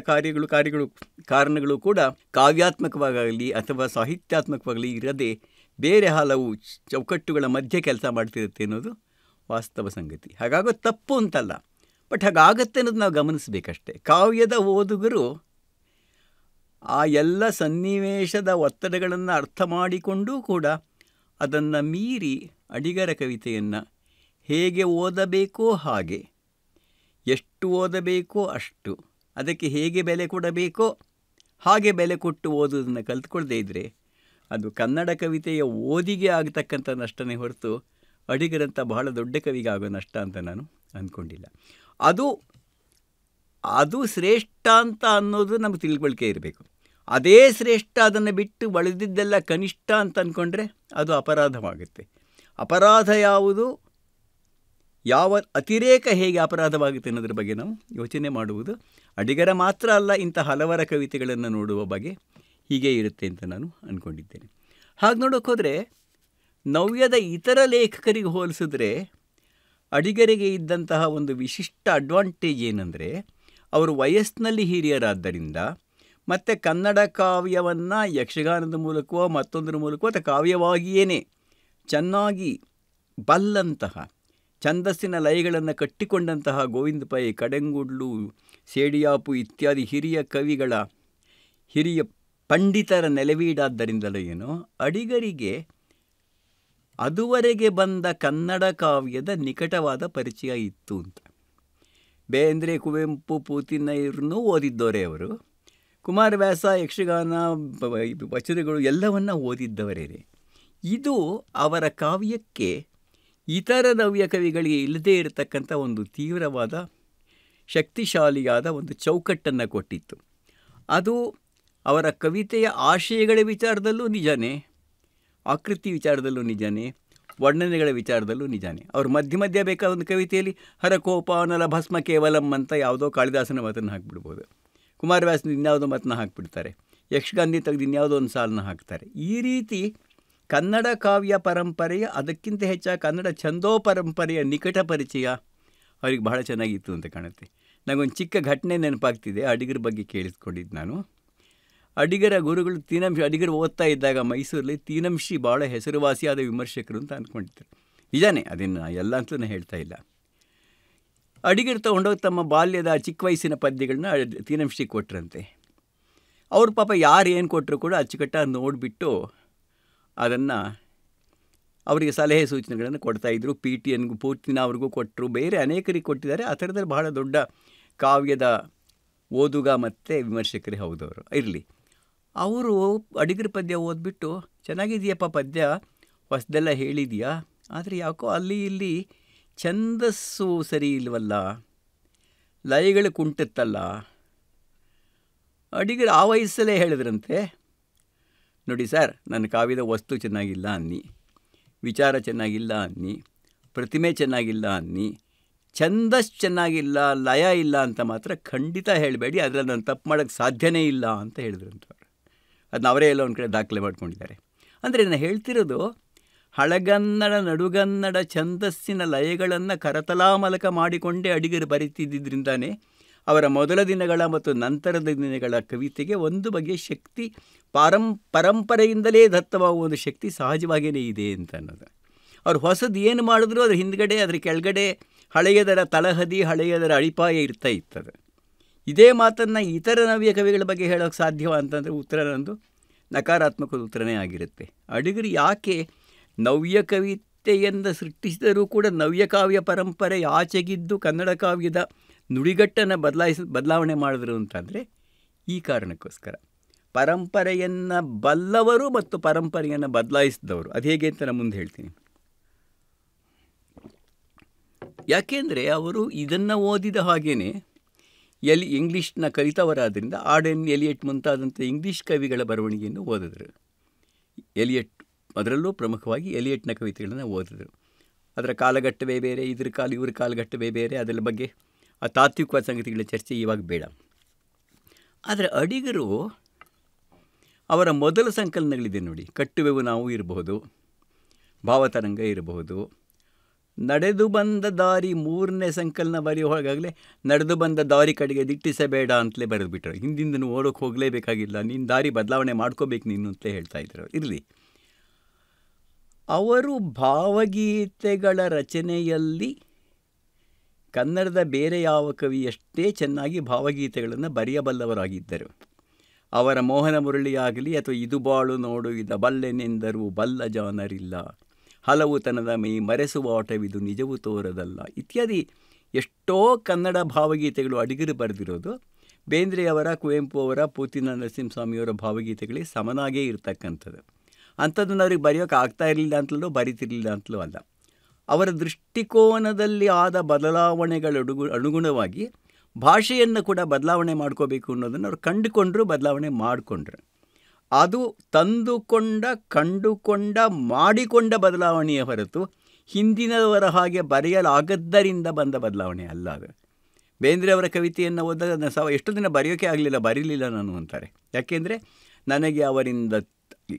ಕಾರಣಗಳು ಕೂಡ ಕಾವ್ಯಾತ್ಮಕವಾಗಲಿ ಅಥವಾ ಸಾಹಿತ್ಯಾತ್ಮಕವಾಗಲಿ ಇರದೆ ಬೇರೆ ಹಲವು ಚೌಕಟ್ಟುಗಳ ಮಧ್ಯೆ ಕೆಲಸ ಮಾಡ್ತಿರುತ್ತೆ ಅನ್ನೋದು ವಾಸ್ತವ ಸಂಗತಿ. ಹಾಗಾಗೋ ತಪ್ಪು ಅಂತಲ್ಲ, ಬಟ್ ಹಾಗಾಗತ್ತೆ ಅನ್ನೋದು ನಾವು ಗಮನಿಸಬೇಕಷ್ಟೆ. ಕಾವ್ಯದ ಓದುಗರು ಆ ಎಲ್ಲ ಸನ್ನಿವೇಶದ ಒತ್ತಡಗಳನ್ನು ಅರ್ಥ ಮಾಡಿಕೊಂಡೂ ಕೂಡ ಅದನ್ನು ಮೀರಿ ಅಡಿಗರ ಕವಿತೆಯನ್ನು ಹೇಗೆ ಓದಬೇಕೋ ಹಾಗೆ, ಎಷ್ಟು ಓದಬೇಕೋ ಅಷ್ಟು, ಅದಕ್ಕೆ ಹೇಗೆ ಬೆಲೆ ಕೊಡಬೇಕೋ ಹಾಗೆ ಬೆಲೆ ಕೊಟ್ಟು ಓದೋದನ್ನು ಕಲ್ತ್ಕೊಳ್ಳದೇ ಇದ್ದರೆ ಅದು ಕನ್ನಡ ಕವಿತೆಯ ಓದಿಗೆ ಆಗತಕ್ಕಂಥ ನಷ್ಟನೇ ಹೊರತು ಅಡಿಗರಂಥ ಬಹಳ ದೊಡ್ಡ ಕವಿಗೆ ಆಗೋ ನಷ್ಟ ಅಂತ ನಾನು ಅಂದ್ಕೊಂಡಿಲ್ಲ. ಅದು ಶ್ರೇಷ್ಠ ಅಂತ ಅನ್ನೋದು ನಮಗೆ ತಿಳ್ಕೊಳ್ಕೆ ಇರಬೇಕು. ಅದೇ ಶ್ರೇಷ್ಠ, ಅದನ್ನು ಬಿಟ್ಟು ಬಳದಿದ್ದೆಲ್ಲ ಕನಿಷ್ಠ ಅಂತ ಅಂದ್ಕೊಂಡ್ರೆ ಅದು ಅಪರಾಧವಾಗುತ್ತೆ. ಅಪರಾಧ ಯಾವುದು, ಯಾವ ಅತಿರೇಕ ಹೇಗೆ ಅಪರಾಧವಾಗುತ್ತೆ ಅನ್ನೋದ್ರ ಬಗ್ಗೆ ನಾವು ಯೋಚನೆ ಮಾಡುವುದು ಅಡಿಗರ ಮಾತ್ರ ಅಲ್ಲ, ಇಂಥ ಹಲವರ ಕವಿತೆಗಳನ್ನು ನೋಡುವ ಬಗ್ಗೆ ಹೀಗೆ ಇರುತ್ತೆ ಅಂತ ನಾನು ಅಂದ್ಕೊಂಡಿದ್ದೇನೆ. ಹಾಗೆ ನೋಡೋಕೆ ಹೋದರೆ ನವ್ಯದ ಇತರ ಲೇಖಕರಿಗೆ ಹೋಲಿಸಿದ್ರೆ ಅಡಿಗರಿಗೆ ಇದ್ದಂತಹ ಒಂದು ವಿಶಿಷ್ಟ ಅಡ್ವಾಂಟೇಜ್ ಏನಂದರೆ, ಅವರು ವಯಸ್ಸಿನಲ್ಲಿ ಹಿರಿಯರಾದ್ದರಿಂದ ಮತ್ತು ಕನ್ನಡ ಕಾವ್ಯವನ್ನು ಯಕ್ಷಗಾನದ ಮೂಲಕವೋ ಮತ್ತೊಂದರ ಮೂಲಕವೋ ಅಥವಾ ಕಾವ್ಯವಾಗಿಯೇ ಚೆನ್ನಾಗಿ ಬಲ್ಲಂತಹ, ಛಂದಸ್ಸಿನ ಲಯಗಳನ್ನು ಕಟ್ಟಿಕೊಂಡಂತಹ ಗೋವಿಂದ ಪೈ, ಕಡೆಂಗುಡ್ಲು, ಸೇಡಿಯಾಪು ಇತ್ಯಾದಿ ಹಿರಿಯ ಪಂಡಿತರ ನೆಲೆವೀಡಾದ್ದರಿಂದಲೋ ಏನೋ ಅಡಿಗರಿಗೆ ಅದುವರೆಗೆ ಬಂದ ಕನ್ನಡ ಕಾವ್ಯದ ನಿಕಟವಾದ ಪರಿಚಯ ಇತ್ತು ಅಂತ. ಬೇಂದ್ರೆ, ಕುವೆಂಪು, ಪೂತಿನಯ್ಯರನ್ನೂ ಓದಿದ್ದವರೇ ಅವರು. ಕುಮಾರವ್ಯಾಸ, ಯಕ್ಷಗಾನ, ವಚನಗಳು ಎಲ್ಲವನ್ನ ಓದಿದ್ದವರೇ. ಇದು ಅವರ ಕಾವ್ಯಕ್ಕೆ ಇತರ ನವ್ಯ ಕವಿಗಳಿಗೆ ಇಲ್ಲದೇ ಇರತಕ್ಕಂಥ ಒಂದು ತೀವ್ರವಾದ ಶಕ್ತಿಶಾಲಿಯಾದ ಒಂದು ಚೌಕಟ್ಟನ್ನು ಕೊಟ್ಟಿತ್ತು. ಅದು ಅವರ ಕವಿತೆಯ ಆಶಯಗಳ ವಿಚಾರದಲ್ಲೂ ನಿಜನೇ, ಆಕೃತಿ ವಿಚಾರದಲ್ಲೂ ನಿಜನೇ, ವರ್ಣನೆಗಳ ವಿಚಾರದಲ್ಲೂ ನಿಜಾನೇ. ಅವರು ಮಧ್ಯ ಮಧ್ಯ ಬೇಕಾದ ಒಂದು ಕವಿತೆಯಲ್ಲಿ ಹರಕೋಪಾನಲ ಭಸ್ಮ ಕೇವಲಂ ಅಂತ ಯಾವುದೋ ಕಾಳಿದಾಸನ ಮಾತನ್ನು ಹಾಕಿಬಿಡ್ಬೋದು, ಕುಮಾರವ್ಯಾಸನ ಇನ್ಯಾವುದೋ ಮಾತನ್ನ ಹಾಕಿಬಿಡ್ತಾರೆ, ಯಕ್ಷಗಾಂಧಿ ತೆಗೆದು ಇನ್ಯಾವುದೋ ಒಂದು ಸಾಲನ್ನ ಹಾಕ್ತಾರೆ. ಈ ರೀತಿ ಕನ್ನಡ ಕಾವ್ಯ ಪರಂಪರೆಯ, ಅದಕ್ಕಿಂತ ಹೆಚ್ಚಾಗಿ ಕನ್ನಡ ಛಂದೋ ಪರಂಪರೆಯ ನಿಕಟ ಪರಿಚಯ ಅವ್ರಿಗೆ ಬಹಳ ಚೆನ್ನಾಗಿತ್ತು ಅಂತ ಕಾಣುತ್ತೆ. ನನಗೊಂದು ಚಿಕ್ಕ ಘಟನೆ ನೆನಪಾಗ್ತಿದೆ. ಅಡಿಗರ ಬಗ್ಗೆ ಕೇಳಿಸ್ಕೊಂಡಿದ್ದು ನಾನು. ಅಡಿಗರ ಗುರುಗಳು ತೀನಂಶಿ, ಅಡಿಗರು ಓದ್ತಾ ಇದ್ದಾಗ ಮೈಸೂರಲ್ಲಿ ತೀನಂಶಿ ಭಾಳ ಹೆಸರುವಾಸಿಯಾದ ವಿಮರ್ಶಕರು ಅಂತ ಅಂದ್ಕೊಂಡಿದ್ದಾರೆ. ನಿಜಾನೇ, ಅದನ್ನು ಎಲ್ಲ ಅಂತಲೂ ನಾನು ಹೇಳ್ತಾ ಇಲ್ಲ. ಅಡಿಗರು ತೊಗೊಂಡೋಗಿ ತಮ್ಮ ಬಾಲ್ಯದ ಚಿಕ್ಕ ವಯಸ್ಸಿನ ಪದ್ಯಗಳನ್ನ ತೀನಂಶಿ ಕೊಟ್ಟರಂತೆ. ಅವ್ರ ಪಾಪ ಯಾರು ಏನು ಕೊಟ್ಟರು ಕೂಡ ಅಚ್ಚುಕಟ್ಟಾಗಿ ನೋಡಿಬಿಟ್ಟು ಅದನ್ನು ಅವರಿಗೆ ಸಲಹೆ ಸೂಚನೆಗಳನ್ನು ಕೊಡ್ತಾಯಿದ್ರು. PTNಗೂ ಪೂರ್ತಿನ ಅವ್ರಿಗೂ ಕೊಟ್ಟರು, ಬೇರೆ ಅನೇಕರಿಗೆ ಕೊಟ್ಟಿದ್ದಾರೆ. ಆ ಥರದಲ್ಲಿ ಬಹಳ ದೊಡ್ಡ ಕಾವ್ಯದ ಓದುಗ ಮತ್ತು ವಿಮರ್ಶಕರೇ ಹೌದವರು. ಇರಲಿ, ಅವರು ಅಡಿಗರ ಪದ್ಯ ಓದ್ಬಿಟ್ಟು ಚೆನ್ನಾಗಿದೆಯಪ್ಪ ಪದ್ಯ, ಹೊಸದೆಲ್ಲ ಹೇಳಿದೆಯಾ, ಆದರೆ ಯಾಕೋ ಅಲ್ಲಿ ಇಲ್ಲಿ ಛಂದಸ್ಸು ಸರಿ ಇಲ್ವಲ್ಲ, ಲಯಗಳು ಕುಂಟುತ್ತಲ್ಲ. ಅಡಿಗರು ಆ ವಯಸ್ಸಲ್ಲೇ ಹೇಳಿದ್ರಂತೆ, ನೋಡಿ ಸರ್, ನನ್ನ ಕಾವ್ಯದ ವಸ್ತು ಚೆನ್ನಾಗಿಲ್ಲ ಅನ್ನಿ, ವಿಚಾರ ಚೆನ್ನಾಗಿಲ್ಲ ಅನ್ನಿ, ಪ್ರತಿಮೆ ಚೆನ್ನಾಗಿಲ್ಲ ಅನ್ನಿ, ಛಂದಸ್ ಚೆನ್ನಾಗಿಲ್ಲ, ಲಯ ಇಲ್ಲ ಅಂತ ಮಾತ್ರ ಖಂಡಿತ ಹೇಳಬೇಡಿ, ಅದರಲ್ಲಿ ನಾನು ತಪ್ಪು ಮಾಡೋಕ್ಕೆ ಸಾಧ್ಯನೇ ಇಲ್ಲ ಅಂತ ಹೇಳಿದ್ರಂತ. ಅದನ್ನ ಅವರೇ ಎಲ್ಲ ಒಂದು ಕಡೆ ದಾಖಲೆ ಮಾಡ್ಕೊಂಡಿದ್ದಾರೆ. ಅಂದರೆ ನಾನು ಹೇಳ್ತಿರೋದು, ಹಳಗನ್ನಡ ನಡುಗನ್ನಡ ಛಂದಸ್ಸಿನ ಲಯಗಳನ್ನು ಕರತಲಾಮಲಕ ಮಾಡಿಕೊಂಡೇ ಅಡಿಗರು ಬರೀತಿದ್ದರಿಂದಾನೇ ಅವರ ಮೊದಲ ದಿನಗಳ ಮತ್ತು ನಂತರದ ದಿನಗಳ ಕವಿತೆಗೆ ಒಂದು ಬಗೆಯ ಶಕ್ತಿ, ಪರಂಪರೆಯಿಂದಲೇ ದತ್ತವಾಗುವ ಒಂದು ಶಕ್ತಿ ಸಹಜವಾಗಿಯೇ ಇದೆ ಅಂತ ಅನ್ನೋದು. ಅವ್ರು ಹೊಸದು ಏನು ಮಾಡಿದ್ರು ಅದ್ರ ಹಿಂದ್ಗಡೆ, ಅದ್ರ ಕೆಳಗಡೆ ಹಳೆಯದರ ತಳಹದಿ, ಹಳೆಯದರ ಅಡಿಪಾಯ ಇರ್ತಾ ಇರ್ತದೆ. ಇದೇ ಮಾತನ್ನು ಇತರ ನವ್ಯ ಕವಿಗಳ ಬಗ್ಗೆ ಹೇಳೋಕ್ಕೆ ಸಾಧ್ಯವ ಅಂತಂದರೆ ಉತ್ತರ ನಂದು ನಕಾರಾತ್ಮಕದ ಉತ್ತರನೇ ಆಗಿರುತ್ತೆ. ಅಡಿಗರು ಯಾಕೆ ನವ್ಯ ಕವಿತೆಯಿಂದ ಸೃಷ್ಟಿಸಿದರೂ ಕೂಡ ನವ್ಯ ಕಾವ್ಯ ಪರಂಪರೆ ಆಚೆಗಿದ್ದು ಕನ್ನಡ ಕಾವ್ಯದ ನುಡಿಗಟ್ಟನ್ನು ಬದಲಾವಣೆ ಮಾಡಿದ್ರು ಅಂತಂದರೆ ಈ ಕಾರಣಕ್ಕೋಸ್ಕರ. ಪರಂಪರೆಯನ್ನು ಬಲ್ಲವರು ಮತ್ತು ಪರಂಪರೆಯನ್ನು ಬದಲಾಯಿಸಿದವರು, ಅದು ಹೇಗೆ ಅಂತ ನಾನು ಮುಂದೆ ಹೇಳ್ತೀನಿ. ಯಾಕೆಂದರೆ ಅವರು ಇದನ್ನು ಓದಿದ ಹಾಗೇ ಇಂಗ್ಲೀಷ್ನ ಕಲಿತವರಾದ್ದರಿಂದ ಆರ್ಡೆನ್, ಎಲಿಯಟ್ ಮುಂತಾದಂಥ ಇಂಗ್ಲೀಷ್ ಕವಿಗಳ ಬರವಣಿಗೆಯನ್ನು ಓದಿದ್ರು. ಎಲಿಯಟ್ ಅದರಲ್ಲೂ ಪ್ರಮುಖವಾಗಿ ಎಲಿಯಟ್ನ ಕವಿತೆಗಳನ್ನು ಓದಿದ್ರು. ಅದರ ಕಾಲಘಟ್ಟವೇ ಬೇರೆ, ಇವ್ರ ಕಾಲಘಟ್ಟವೇ ಬೇರೆ, ಅದರ ಬಗ್ಗೆ ಆ ತಾತ್ವಿಕವಾದ ಸಂಗತಿಗಳ ಚರ್ಚೆ ಇವಾಗ ಬೇಡ. ಆದರೆ ಅಡಿಗರು ಅವರ ಮೊದಲ ಸಂಕಲನಗಳಿದೆ ನೋಡಿ, ಕಟ್ಟುವೆವು ನಾವು ಇರಬಹುದು, ಭಾವತರಂಗ ಇರಬಹುದು, ನಡೆದು ಬಂದ ದಾರಿ 3ನೇ ಸಂಕಲನ ಬರೆಯುವಾಗಲೇ ನಡೆದು ಬಂದ ದಾರಿ ಕಡೆಗೆ ದಿಟ್ಟಿಸಬೇಡ ಅಂತಲೇ ಬರೆದುಬಿಟ್ರು. ಹಿಂದಿಂದನೂ ಓಡೋಕ್ಕೆ ಹೋಗಲೇಬೇಕಾಗಿಲ್ಲ, ನೀನು ದಾರಿ ಬದಲಾವಣೆ ಮಾಡ್ಕೋಬೇಕು ನೀನು ಅಂತಲೇ ಹೇಳ್ತಾ ಇದ್ರು. ಇರಲಿ, ಅವರು ಭಾವಗೀತೆಗಳ ರಚನೆಯಲ್ಲಿ ಕನ್ನಡದ ಬೇರೆ ಯಾವ ಕವಿಯಷ್ಟೇ ಚೆನ್ನಾಗಿ ಭಾವಗೀತೆಗಳನ್ನು ಬರೆಯಬಲ್ಲವರಾಗಿದ್ದರು. ಅವರ ಮೋಹನ ಮುರಳಿಯಾಗಲಿ ಅಥವಾ ಇದು ಬಾಳು ನೋಡು ಇದ ಬಲ್ಲೆನೆಂದರೂ ಬಲ್ಲ ಜಾನರಿಲ್ಲ, ಹಲವು ತನದ ಮೈ ಮರೆಸುವ ಆಟವಿದು ನಿಜವೂ ತೋರದಲ್ಲ ಇತ್ಯಾದಿ ಎಷ್ಟೋ ಕನ್ನಡ ಭಾವಗೀತೆಗಳು ಅಡಿಗರು ಬರೆದಿರೋದು ಬೇಂದ್ರೆಯವರ, ಕುವೆಂಪು ಅವರ, ಪೂತಿನ ನರಸಿಂಹಸ್ವಾಮಿಯವರ ಭಾವಗೀತೆಗಳಿಗೆ ಸಮನಾಗೇ ಇರ್ತಕ್ಕಂಥದ್ದು. ಅಂಥದ್ದನ್ನು ಅವ್ರಿಗೆ ಬರೆಯೋಕೆ ಆಗ್ತಾ ಇರಲಿಲ್ಲ ಅಂತಲೂ ಬರೀತಿರಲಿಲ್ಲ ಅಂತಲೂ ಅಲ್ಲ. ಅವರ ದೃಷ್ಟಿಕೋನದಲ್ಲಿ ಆದ ಬದಲಾವಣೆಗಳ ಅನುಗುಣವಾಗಿ ಭಾಷೆಯನ್ನು ಕೂಡ ಬದಲಾವಣೆ ಮಾಡ್ಕೋಬೇಕು ಅನ್ನೋದನ್ನು ಅವ್ರು ಕಂಡುಕೊಂಡ್ರು, ಬದಲಾವಣೆ ಮಾಡಿಕೊಂಡ್ರು. ಅದು ತಂದುಕೊಂಡ, ಕಂಡುಕೊಂಡ, ಮಾಡಿಕೊಂಡ ಬದಲಾವಣೆಯ ಹೊರತು ಹಿಂದಿನವರ ಹಾಗೆ ಬರೆಯಲಾಗದ್ದರಿಂದ ಬಂದ ಬದಲಾವಣೆ ಅಲ್ಲ ಅದು. ಬೇಂದ್ರೆಯವರ ಕವಿತೆಯನ್ನು ಓದಿದಾಗ ಎಷ್ಟೋ ದಿನ ಬರೆಯೋಕೆ ಬರೀಲಿಲ್ಲ ನಾನು ಅಂತಾರೆ. ಯಾಕೆಂದರೆ ನನಗೆ ಅವರಿಂದ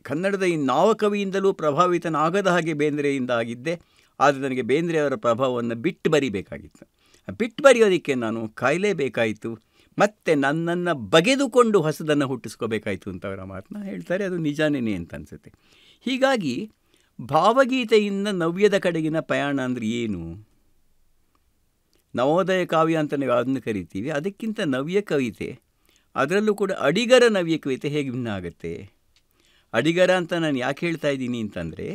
ಕನ್ನಡದ ಇನ್ನಾವ ಕವಿಯಿಂದಲೂ ಪ್ರಭಾವಿತನಾಗದ ಹಾಗೆ ಬೇಂದ್ರೆಯಿಂದ ಆಗಿದ್ದೆ. ಆದರೆ ನನಗೆ ಬೇಂದ್ರೆಯವರ ಪ್ರಭಾವವನ್ನು ಬಿಟ್ಟು ಬರಿಬೇಕಾಗಿತ್ತು. ಬಿಟ್ಟು ಬರೆಯೋದಕ್ಕೆ ನಾನು ಕಾಯಲೇಬೇಕಾಯಿತು, ಮತ್ತು ನನ್ನನ್ನು ಬಗೆದುಕೊಂಡು ಹೊಸದನ್ನು ಹುಟ್ಟಿಸ್ಕೋಬೇಕಾಯಿತು ಅಂತ ಅವರ ಮಾತನ್ನ ಹೇಳ್ತಾರೆ. ಅದು ನಿಜಾನೇ ಅಂತ ಅನಿಸುತ್ತೆ. ಹೀಗಾಗಿ ಭಾವಗೀತೆಯಿಂದ ನವ್ಯದ ಕಡೆಗಿನ ಪಯಣ ಅಂದರೆ ಏನು? ನವೋದಯ ಕಾವ್ಯ ಅಂತ ನಾವು ಯಾವುದನ್ನು ಕರಿತೀವಿ, ಅದಕ್ಕಿಂತ ನವ್ಯ ಕವಿತೆ, ಅದರಲ್ಲೂ ಕೂಡ ಅಡಿಗರ ನವ್ಯ ಕವಿತೆ ಹೇಗೆ ಭಿನ್ನ ಆಗುತ್ತೆ? ಅಡಿಗರ ಅಂತ ನಾನು ಯಾಕೆ ಹೇಳ್ತಾ ಇದ್ದೀನಿ ಅಂತಂದರೆ,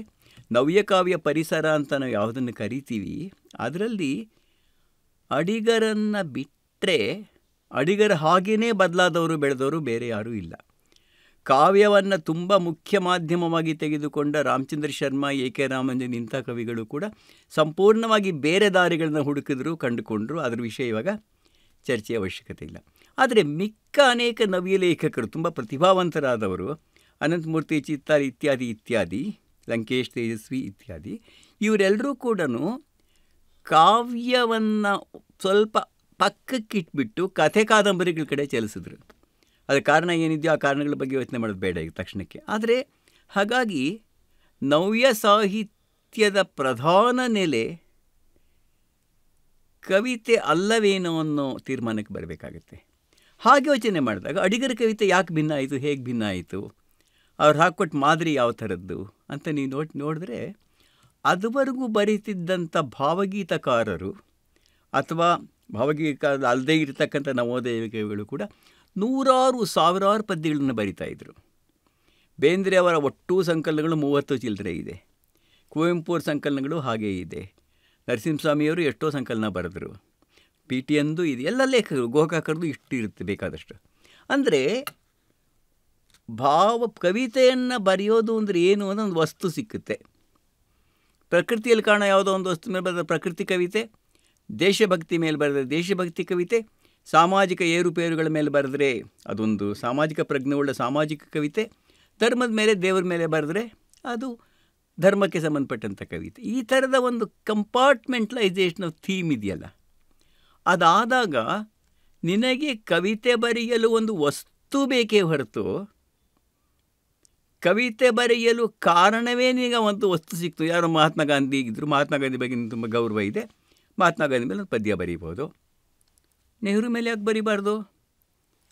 ನವ್ಯಕಾವ್ಯ ಪರಿಸರ ಅಂತ ನಾವು ಯಾವುದನ್ನು ಕರಿತೀವಿ, ಅದರಲ್ಲಿ ಅಡಿಗರನ್ನು ಬಿಟ್ಟರೆ ಅಡಿಗರ ಹಾಗೆಯೇ ಬದಲಾದವರು ಬೆಳೆದವರು ಬೇರೆ ಯಾರೂ ಇಲ್ಲ. ಕಾವ್ಯವನ್ನು ತುಂಬ ಮುಖ್ಯ ಮಾಧ್ಯಮವಾಗಿ ತೆಗೆದುಕೊಂಡ ರಾಮಚಂದ್ರ ಶರ್ಮಾ, A.K. ರಾಮಂಜನ್ ಇಂಥ ಕವಿಗಳು ಕೂಡ ಸಂಪೂರ್ಣವಾಗಿ ಬೇರೆ ದಾರಿಗಳನ್ನ ಹುಡುಕಿದ್ರು, ಕಂಡುಕೊಂಡ್ರು. ಅದರ ವಿಷಯ ಇವಾಗ ಚರ್ಚೆಯ ಅವಶ್ಯಕತೆ ಇಲ್ಲ. ಆದರೆ ಮಿಕ್ಕ ಅನೇಕ ನವ್ಯ ಲೇಖಕರು, ತುಂಬ ಪ್ರತಿಭಾವಂತರಾದವರು, ಅನಂತಮೂರ್ತಿ ಚಿತ್ತಾರ್ ಇತ್ಯಾದಿ, ಲಂಕೇಶ್ ತೇಜಸ್ವಿ ಇತ್ಯಾದಿ, ಇವರೆಲ್ಲರೂ ಕೂಡ ಕಾವ್ಯವನ್ನು ಸ್ವಲ್ಪ ಪಕ್ಕಕ್ಕಿಟ್ಬಿಟ್ಟು ಕಥೆ ಕಾದಂಬರಿಗಳ ಕಡೆ ಚಲಿಸಿದ್ರು. ಅದರ ಕಾರಣ ಏನಿದೆಯೋ ಆ ಕಾರಣಗಳ ಬಗ್ಗೆ ಯೋಚನೆ ಮಾಡೋದು ಬೇಡ ಈಗ ತಕ್ಷಣಕ್ಕೆ. ಆದರೆ ಹಾಗಾಗಿ ನವ್ಯ ಸಾಹಿತ್ಯದ ಪ್ರಧಾನ ನೆಲೆ ಕವಿತೆ ಅಲ್ಲವೇನೋ ಅನ್ನೋ ತೀರ್ಮಾನಕ್ಕೆ ಬರಬೇಕಾಗುತ್ತೆ. ಹಾಗೆ ಯೋಚನೆ ಮಾಡಿದಾಗ ಅಡಿಗರ ಕವಿತೆ ಯಾಕೆ ಭಿನ್ನ ಆಯಿತು, ಹೇಗೆ ಭಿನ್ನ ಆಯಿತು, ಅವ್ರು ಹಾಕ್ಕೊಟ್ಟು ಮಾದರಿ ಯಾವ ಥರದ್ದು ಅಂತ ನೀವು ನೋಡಿದ್ರೆ ಅದುವರೆಗೂ ಬರೀತಿದ್ದಂಥ ಭಾವಗೀತಕಾರರು ಅಥವಾ ಭಾವಗೀತ ಅಲ್ಲದೇ ಇರತಕ್ಕಂಥ ನವೋದಯ ಕವಿಗಳು ಕೂಡ ನೂರಾರು ಸಾವಿರಾರು ಪದ್ಯಗಳನ್ನು ಬರಿತಾಯಿದ್ರು. ಬೇಂದ್ರೆ ಅವರ ಒಟ್ಟು ಸಂಕಲನಗಳು 30 ಚಿಲ್ಲರೆ ಇದೆ. ಕುವೆಂಪು ಅವ್ರ ಸಂಕಲನಗಳು ಹಾಗೇ ಇದೆ. ನರಸಿಂಹಸ್ವಾಮಿಯವರು ಎಷ್ಟೋ ಸಂಕಲನ ಬರೆದರು. ಪಿ ಟಿ ಅಂದು ಇದೆ. ಎಲ್ಲ ಲೇಖಕರು ಗೋಕಾಕರದು ಇಷ್ಟು ಇರುತ್ತೆ ಬೇಕಾದಷ್ಟು. ಅಂದರೆ ಕವಿತೆಯನ್ನು ಬರೆಯೋದು ಅಂದರೆ ಏನು ಅನ್ನೋ ಒಂದು ವಸ್ತು ಸಿಕ್ಕುತ್ತೆ. ಪ್ರಕೃತಿಯಲ್ಲಿ ಕಾಣೋ ಯಾವುದೋ ಒಂದು ವಸ್ತು ಮೇಲೆ ಬರೆದ ಪ್ರಕೃತಿ ಕವಿತೆ, ದೇಶಭಕ್ತಿ ಮೇಲೆ ಬರೆದ ದೇಶಭಕ್ತಿ ಕವಿತೆ, ಸಾಮಾಜಿಕ ಏರುಪೇರುಗಳ ಮೇಲೆ ಬರೆದ್ರೆ ಅದೊಂದು ಸಾಮಾಜಿಕ ಪ್ರಜ್ಞೆಯುಳ್ಳ ಸಾಮಾಜಿಕ ಕವಿತೆ, ಧರ್ಮದ ಮೇಲೆ ದೇವರ ಮೇಲೆ ಬರೆದ್ರೆ ಅದು ಧರ್ಮಕ್ಕೆ ಸಂಬಂಧಪಟ್ಟಂಥ ಕವಿತೆ. ಈ ಥರದ ಒಂದು ಕಂಪಾರ್ಟ್ಮೆಂಟಲೈಸೇಷನ್ ಆಫ್ ಥೀಮ್ ಇದೆಯಲ್ಲ, ಅದಾದಾಗ ನಿನಗೆ ಕವಿತೆ ಬರೆಯಲು ಒಂದು ವಸ್ತು ಬೇಕೇ ಹೊರತು ಕವಿತೆ ಬರೆಯಲು ಕಾರಣವೇ ನಿನಗೆ ಒಂದು ವಸ್ತು ಸಿಕ್ತು. ಯಾರೋ ಮಹಾತ್ಮ ಗಾಂಧಿ ಇದ್ದರು, ಮಹಾತ್ಮ ಗಾಂಧಿ ಬಗ್ಗೆ ತುಂಬ ಗೌರವ ಇದೆ, ಮಹಾತ್ಮ ಗಾಂಧಿ ಮೇಲೆ ಒಂದು ಪದ್ಯ ಬರೀಬೋದು. ನೆಹರು ಮೇಲೆ ಯಾಕೆ ಬರೀಬಾರ್ದು,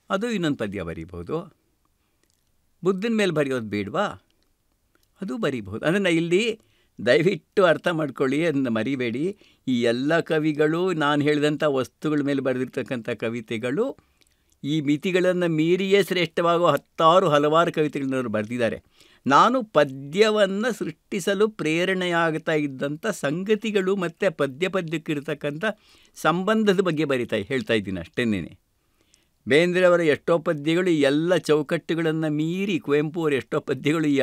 ಅದು ಇನ್ನೊಂದು ಪದ್ಯ ಬರೀಬೋದು. ಬುದ್ಧನ ಮೇಲೆ ಬರೆಯೋದು ಬೇಡವಾ, ಅದು ಬರೀಬಹುದು. ಅದನ್ನು ಇಲ್ಲಿ ದಯವಿಟ್ಟು ಅರ್ಥ ಮಾಡ್ಕೊಳ್ಳಿ, ಅದನ್ನು ಮರಿಬೇಡಿ. ಈ ಎಲ್ಲ ಕವಿಗಳು ನಾನು ಹೇಳಿದಂಥ ವಸ್ತುಗಳ ಮೇಲೆ ಬರೆದಿರ್ತಕ್ಕಂಥ ಕವಿತೆಗಳು ಈ ಮಿತಿಗಳನ್ನು ಮೀರಿಯೇ ಶ್ರೇಷ್ಠವಾಗುವ ಹಲವಾರು ಕವಿತೆಗಳನ್ನ ಬರೆದಿದ್ದಾರೆ. ನಾನು ಪದ್ಯವನ್ನು ಸೃಷ್ಟಿಸಲು ಪ್ರೇರಣೆಯಾಗ್ತಾ ಇದ್ದಂಥ ಸಂಗತಿಗಳು ಮತ್ತು ಪದ್ಯಕ್ಕಿರ್ತಕ್ಕಂಥ ಸಂಬಂಧದ ಬಗ್ಗೆ ಹೇಳ್ತಾ ಇದ್ದೀನಿ ಅಷ್ಟೇನೇ. ಬೇಂದ್ರೆ ಅವರ ಎಷ್ಟೋ ಪದ್ಯಗಳು ಎಲ್ಲ ಚೌಕಟ್ಟುಗಳನ್ನು ಮೀರಿ, ಕುವೆಂಪು ಅವರ ಎಷ್ಟೋ ಪದ್ಯಗಳು ಈ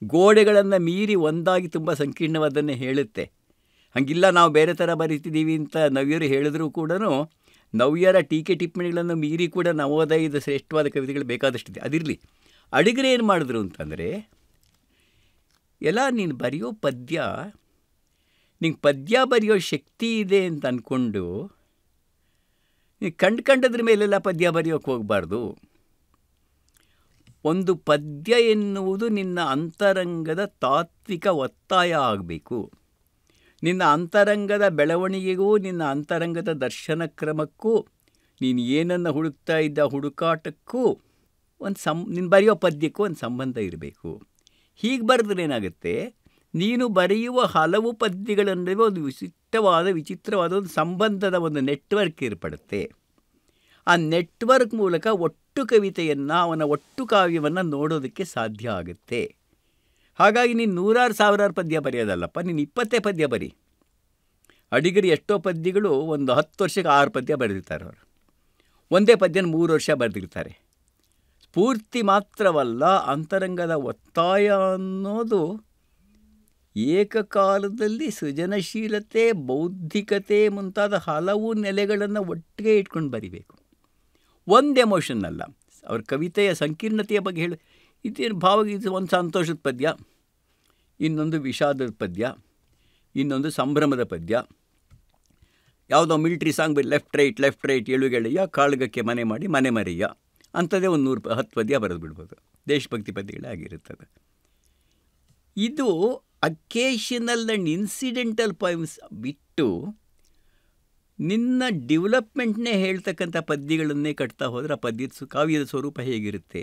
ಗೋಡೆಗಳನ್ನು ಮೀರಿ ಒಂದಾಗಿ ತುಂಬ ಸಂಕೀರ್ಣವಾದನ್ನೇ ಹೇಳುತ್ತೆ. ಹಂಗಿಲ್ಲ ನಾವು ಬೇರೆ ಥರ ಬರೀತಿದ್ದೀವಿ ಅಂತ ನವ್ಯರು ಹೇಳಿದ್ರೂ ಕೂಡ ನವ್ಯರ ಟೀಕೆ ಟಿಪ್ಪಣಿಗಳನ್ನು ಮೀರಿ ಕೂಡ ನವೋದಯದ ಶ್ರೇಷ್ಠವಾದ ಕವಿತೆಗಳು ಬೇಕಾದಷ್ಟಿದೆ. ಅದಿರಲಿ, ಅಡಿಗರು ಏನು ಮಾಡಿದ್ರು ಅಂತಂದರೆ, ಎಲ್ಲ ನೀನು ಬರೆಯೋ ಪದ್ಯ, ನಿಂಗೆ ಪದ್ಯ ಬರೆಯೋ ಶಕ್ತಿ ಇದೆ ಅಂತ ಅಂದ್ಕೊಂಡು ನೀನು ಕಂಡದ್ರ ಮೇಲೆಲ್ಲ ಪದ್ಯ ಬರೆಯೋಕ್ಕೆ ಹೋಗಬಾರ್ದು. ಒಂದು ಪದ್ಯ ಎನ್ನುವುದು ನಿನ್ನ ಅಂತರಂಗದ ತಾತ್ವಿಕ ಒತ್ತಾಯ ಆಗಬೇಕು. ನಿನ್ನ ಅಂತರಂಗದ ಬೆಳವಣಿಗೆಗೂ ನಿನ್ನ ಅಂತರಂಗದ ದರ್ಶನ ಕ್ರಮಕ್ಕೂ ನೀನು ಏನನ್ನು ಹುಡುಕ್ತಾ ಇದ್ದ ಹುಡುಕಾಟಕ್ಕೂ ನೀನು ಬರೆಯೋ ಪದ್ಯಕ್ಕೂ ಒಂದು ಸಂಬಂಧ ಇರಬೇಕು. ಹೀಗೆ ಬರೆದ್ರೆ ಏನಾಗುತ್ತೆ, ನೀನು ಬರೆಯುವ ಹಲವು ಪದ್ಯಗಳ ನಡುವೆ ಒಂದು ವಿಚಿತ್ರವಾದ ಒಂದು ಸಂಬಂಧದ ಒಂದು ನೆಟ್ವರ್ಕ್ ಏರ್ಪಡುತ್ತೆ. ಆ ನೆಟ್ವರ್ಕ್ ಮೂಲಕ ಒಟ್ಟು ಕವಿತೆಯನ್ನು, ಅವನ ಒಟ್ಟು ಕಾವ್ಯವನ್ನು ನೋಡೋದಕ್ಕೆ ಸಾಧ್ಯ ಆಗುತ್ತೆ. ಹಾಗಾಗಿ ನೀನು ನೂರಾರು ಸಾವಿರಾರು ಪದ್ಯ ಬರೆಯೋದಲ್ಲಪ್ಪ, ನೀನು 20 ಪದ್ಯ ಬರಿ. ಅಡಿಗರು ಎಷ್ಟೋ ಪದ್ಯಗಳು ಒಂದು 10 ವರ್ಷಕ್ಕೆ 6 ಪದ್ಯ ಬರೆದಿರ್ತಾರೆ. ಅವರು ಒಂದೇ ಪದ್ಯನ 3 ವರ್ಷ ಬರೆದಿರ್ತಾರೆ. ಸ್ಫೂರ್ತಿ ಮಾತ್ರವಲ್ಲ, ಅಂತರಂಗದ ಒತ್ತಾಯ ಅನ್ನೋದು ಏಕಕಾಲದಲ್ಲಿ ಸೃಜನಶೀಲತೆ, ಬೌದ್ಧಿಕತೆ ಮುಂತಾದ ಹಲವು ನೆಲೆಗಳನ್ನು ಒಟ್ಟಿಗೆ ಇಟ್ಕೊಂಡು ಬರಿಬೇಕು. ಒಂದು ಎಮೋಷನ್ ಅಲ್ಲ. ಅವ್ರ ಕವಿತೆಯ ಸಂಕೀರ್ಣತೆಯ ಬಗ್ಗೆ ಇದೇನು ಭಾವಗೀತೆ, ಒಂದು ಸಂತೋಷದ ಪದ್ಯ, ಇನ್ನೊಂದು ವಿಷಾದದ ಪದ್ಯ, ಇನ್ನೊಂದು ಸಂಭ್ರಮದ ಪದ್ಯ, ಯಾವುದೋ ಮಿಲ್ಟ್ರಿ ಸಾಂಗ್ ಬರೀ ಲೆಫ್ಟ್ ರೈಟ್ ಎಳುಗೆಳೆಯ ಕಾಳಗಕ್ಕೆ ಮನೆ ಮಾಡಿ ಮನೆ ಮರೆಯ ಅಂಥದ್ದೇ ಒಂದು 110 ಪದ್ಯ ಬರೆದು ಬಿಡ್ಬೋದು. ದೇಶಭಕ್ತಿ ಪದ್ಯಗಳೇ ಆಗಿರುತ್ತದೆ. ಇದು ಅಕೇಷನಲ್ ಆ್ಯಂಡ್ ಇನ್ಸಿಡೆಂಟಲ್ ಪೊಯಮ್ಸ್ ಬಿಟ್ಟು ನಿನ್ನ ಡೆವಲಪ್ಮೆಂಟ್ನೇ ಹೇಳ್ತಕ್ಕಂಥ ಪದ್ಯಗಳನ್ನೇ ಕಟ್ತಾ ಹೋದರೆ ಆ ಕಾವ್ಯದ ಸ್ವರೂಪ ಹೇಗಿರುತ್ತೆ?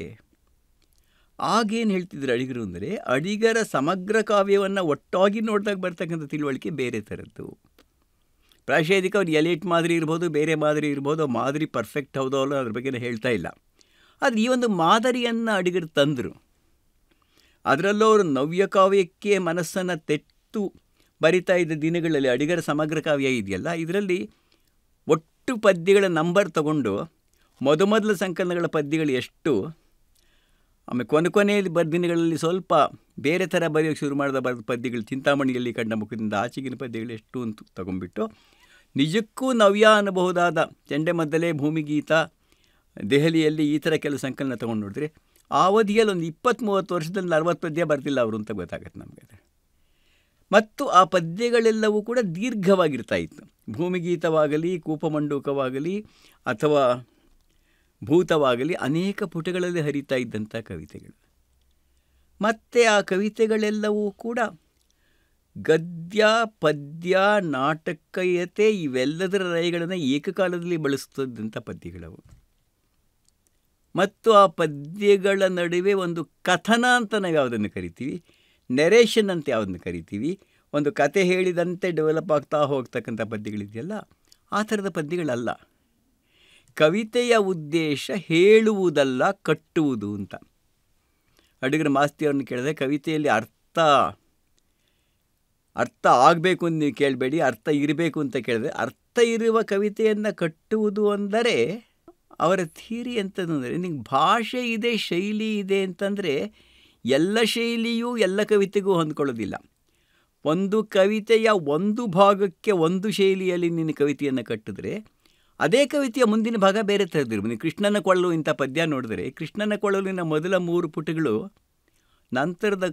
ಆಗೇನು ಹೇಳ್ತಿದ್ರು ಅಡಿಗರು ಅಂದರೆ, ಅಡಿಗರ ಸಮಗ್ರ ಕಾವ್ಯವನ್ನು ಒಟ್ಟಾಗಿ ನೋಡಿದಾಗ ಬರ್ತಕ್ಕಂಥ ತಿಳುವಳಿಕೆ ಬೇರೆ ಥರದ್ದು. ಪ್ರಾಶೇಧಿಕ ಅವ್ರು ಎಲಿಟ್ ಮಾದರಿ ಇರ್ಬೋದು, ಬೇರೆ ಮಾದರಿ ಇರ್ಬೋದು. ಮಾದರಿ ಪರ್ಫೆಕ್ಟ್ ಹೌದೋ ಅಲ್ಲ ಅದ್ರ ಬಗ್ಗೆ ಹೇಳ್ತಾ ಇಲ್ಲ. ಆದರೆ ಈ ಒಂದು ಮಾದರಿಯನ್ನು ಅಡಿಗರು ತಂದರು. ಅದರಲ್ಲೂ ಅವರು ನವ್ಯ ಕಾವ್ಯಕ್ಕೆ ಮನಸ್ಸನ್ನು ತೆತ್ತು ಬರಿತಾ ಇದ್ದ ದಿನಗಳಲ್ಲಿ ಅಡಿಗರ ಸಮಗ್ರ ಕಾವ್ಯ ಇದೆಯಲ್ಲ, ಇದರಲ್ಲಿ ಒಟ್ಟು ಪದ್ಯಗಳ ನಂಬರ್ ತಗೊಂಡು ಮೊದಲ ಸಂಕಲನಗಳ ಪದ್ಯಗಳು ಎಷ್ಟು, ಆಮೇಲೆ ಕೊನೆಯಲ್ಲಿ ದಿನಗಳಲ್ಲಿ ಸ್ವಲ್ಪ ಬೇರೆ ಥರ ಬರೆಯೋಕ್ಕೆ ಶುರು ಮಾಡಿದ ಪದ್ಯಗಳು, ಚಿಂತಾಮಣಿಯಲ್ಲಿ ಕಂಡ ಮುಖದಿಂದ ಆಚೆಗಿನ ಪದ್ಯಗಳು ಎಷ್ಟು ಅಂತ ತಗೊಂಡ್ಬಿಟ್ಟು ನಿಜಕ್ಕೂ ನವ್ಯ ಅನ್ನಬಹುದಾದ ಚಂಡೆಮದ್ದಲೆ, ಭೂಮಿಗೀತ, ದೆಹಲಿಯಲ್ಲಿ ಈ ಥರ ಕೆಲವು ಸಂಕಲನ ತೊಗೊಂಡು ನೋಡಿದ್ರೆ ಆ ಅವಧಿಯಲ್ಲಿ ಒಂದು 20-30 ವರ್ಷದಲ್ಲಿ 40 ಪದ್ಯ ಬರ್ತಿಲ್ಲ ಅವರು ಅಂತ ಗೊತ್ತಾಗತ್ತೆ ನಮಗೆ. ಮತ್ತು ಆ ಪದ್ಯಗಳೆಲ್ಲವೂ ಕೂಡ ದೀರ್ಘವಾಗಿರ್ತಾ ಇತ್ತು. ಭೂಮಿಗೀತವಾಗಲಿ, ಕೂಪಮಂಡೂಕವಾಗಲಿ ಅಥವಾ ಭೂತವಾಗಲಿ ಅನೇಕ ಪುಟಗಳಲ್ಲಿ ಹರಿತಾ ಇದ್ದಂಥ ಕವಿತೆಗಳು. ಮತ್ತು ಆ ಕವಿತೆಗಳೆಲ್ಲವೂ ಕೂಡ ಗದ್ಯ, ಪದ್ಯ, ನಾಟಕೀಯತೆ ಇವೆಲ್ಲದರ ಲಯಗಳನ್ನು ಏಕಕಾಲದಲ್ಲಿ ಬಳಸುತ್ತಿದ್ದಂಥ ಪದ್ಯಗಳವು. ಮತ್ತು ಆ ಪದ್ಯಗಳ ನಡುವೆ ಒಂದು ಕಥನ ಅಂತ ನಾವು ಯಾವುದನ್ನು ಕರಿತೀವಿ, ನೆರೇಷನ್ ಅಂತ ಯಾವುದನ್ನು ಕರಿತೀವಿ, ಒಂದು ಕತೆ ಹೇಳಿದಂತೆ ಡೆವಲಪ್ ಆಗ್ತಾ ಹೋಗ್ತಕ್ಕಂಥ ಪದ್ಯಗಳಿದೆಯಲ್ಲ, ಆ ಥರದ ಪದ್ಯಗಳಲ್ಲ. ಕವಿತೆಯ ಉದ್ದೇಶ ಹೇಳುವುದಲ್ಲ, ಕಟ್ಟುವುದು ಅಂತ. ಅಡಿಗರ ಮಾಸ್ತಿಯವ್ರನ್ನ ಕೇಳಿದ್ರೆ ಕವಿತೆಯಲ್ಲಿ ಅರ್ಥ ಆಗಬೇಕು ಅಂತ ನೀವು ಕೇಳಬೇಡಿ, ಅರ್ಥ ಇರಬೇಕು ಅಂತ ಕೇಳಿದ್ರೆ, ಅರ್ಥ ಇರುವ ಕವಿತೆಯನ್ನು ಕಟ್ಟುವುದು ಅಂದರೆ ಅವರ ಥಿಯರಿ ಅಂತಂದರೆ, ನಿಮಗೆ ಭಾಷೆ ಇದೆ, ಶೈಲಿ ಇದೆ ಅಂತಂದರೆ ಎಲ್ಲ ಶೈಲಿಯೂ ಎಲ್ಲ ಕವಿತೆಗೂ ಹೊಂದ್ಕೊಳ್ಳೋದಿಲ್ಲ. ಒಂದು ಕವಿತೆಯ ಒಂದು ಭಾಗಕ್ಕೆ ಒಂದು ಶೈಲಿಯಲ್ಲಿ ನೀನು ಕವಿತೆಯನ್ನು ಕಟ್ಟಿದ್ರೆ ಅದೇ ಕವಿತೆಯ ಮುಂದಿನ ಭಾಗ ಬೇರೆ ಥರದಿರ್ಬೋದು. ನೀವು ಕೃಷ್ಣನ ಕೊಳಲು ಇಂಥ ಪದ್ಯ ನೋಡಿದ್ರೆ, ಕೃಷ್ಣನ ಕೊಳಲಿನ ಮೊದಲ 3 ಪುಟಗಳು, ನಂತರದ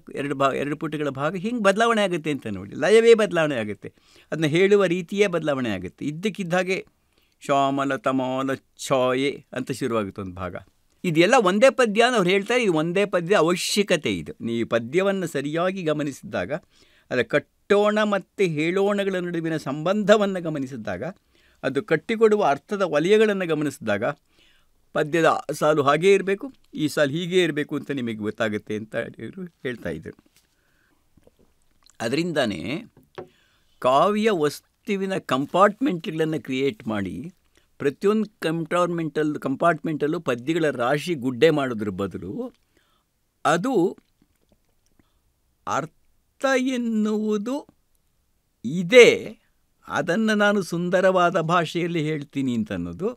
2 ಪುಟಗಳ ಭಾಗ ಹಿಂಗೆ ಬದಲಾವಣೆ ಆಗುತ್ತೆ ಅಂತ ನೋಡಿ. ಲಯವೇ ಬದಲಾವಣೆ ಆಗುತ್ತೆ, ಅದನ್ನ ಹೇಳುವ ರೀತಿಯೇ ಬದಲಾವಣೆ ಆಗುತ್ತೆ. ಇದ್ದಕ್ಕಿದ್ದ ಹಾಗೆ ಶ್ಯಾಮಲ ತಮಾಲ ಛಾಯೆ ಅಂತ ಶುರುವಾಗುತ್ತೆ ಒಂದು ಭಾಗ. ಇದೆಲ್ಲ ಒಂದೇ ಪದ್ಯ ಅಂತ ಅವ್ರು ಹೇಳ್ತಾರೆ. ಇದು ಒಂದೇ ಪದ್ಯ ಅವಶ್ಯಕತೆ ಇದು. ನೀವು ಪದ್ಯವನ್ನು ಸರಿಯಾಗಿ ಗಮನಿಸಿದಾಗ, ಅದರ ಕಟ್ಟೋಣ ಮತ್ತು ಹೇಳೋಣಗಳ ನಡುವಿನ ಸಂಬಂಧವನ್ನು ಗಮನಿಸಿದಾಗ, ಅದು ಕಟ್ಟಿಕೊಡುವ ಅರ್ಥದ ವಲಯಗಳನ್ನು ಗಮನಿಸಿದಾಗ ಪದ್ಯದ ಸಾಲು ಹಾಗೇ ಇರಬೇಕು, ಈ ಸಾಲು ಹೀಗೇ ಇರಬೇಕು ಅಂತ ನಿಮಗೆ ಗೊತ್ತಾಗುತ್ತೆ ಅಂತ ಹೇಳ್ತಾ ಇದ್ದರು. ಅದರಿಂದನೇ ಕಾವ್ಯ ವಸ್ತುವಿನ ಕಂಪಾರ್ಟ್ಮೆಂಟ್ಗಳನ್ನು ಕ್ರಿಯೇಟ್ ಮಾಡಿ ಪ್ರತಿಯೊಂದು ಕಂಪಾರ್ಟ್ಮೆಂಟಲ್ಲೂ ಪದ್ಯಗಳ ರಾಶಿ ಗುಡ್ಡೆ ಮಾಡೋದ್ರ ಬದಲು ಅದು ಅರ್ಥ ಎನ್ನುವುದು ಇದೆ, ಅದನ್ನು ನಾನು ಸುಂದರವಾದ ಭಾಷೆಯಲ್ಲಿ ಹೇಳ್ತೀನಿ ಅಂತನ್ನೋದು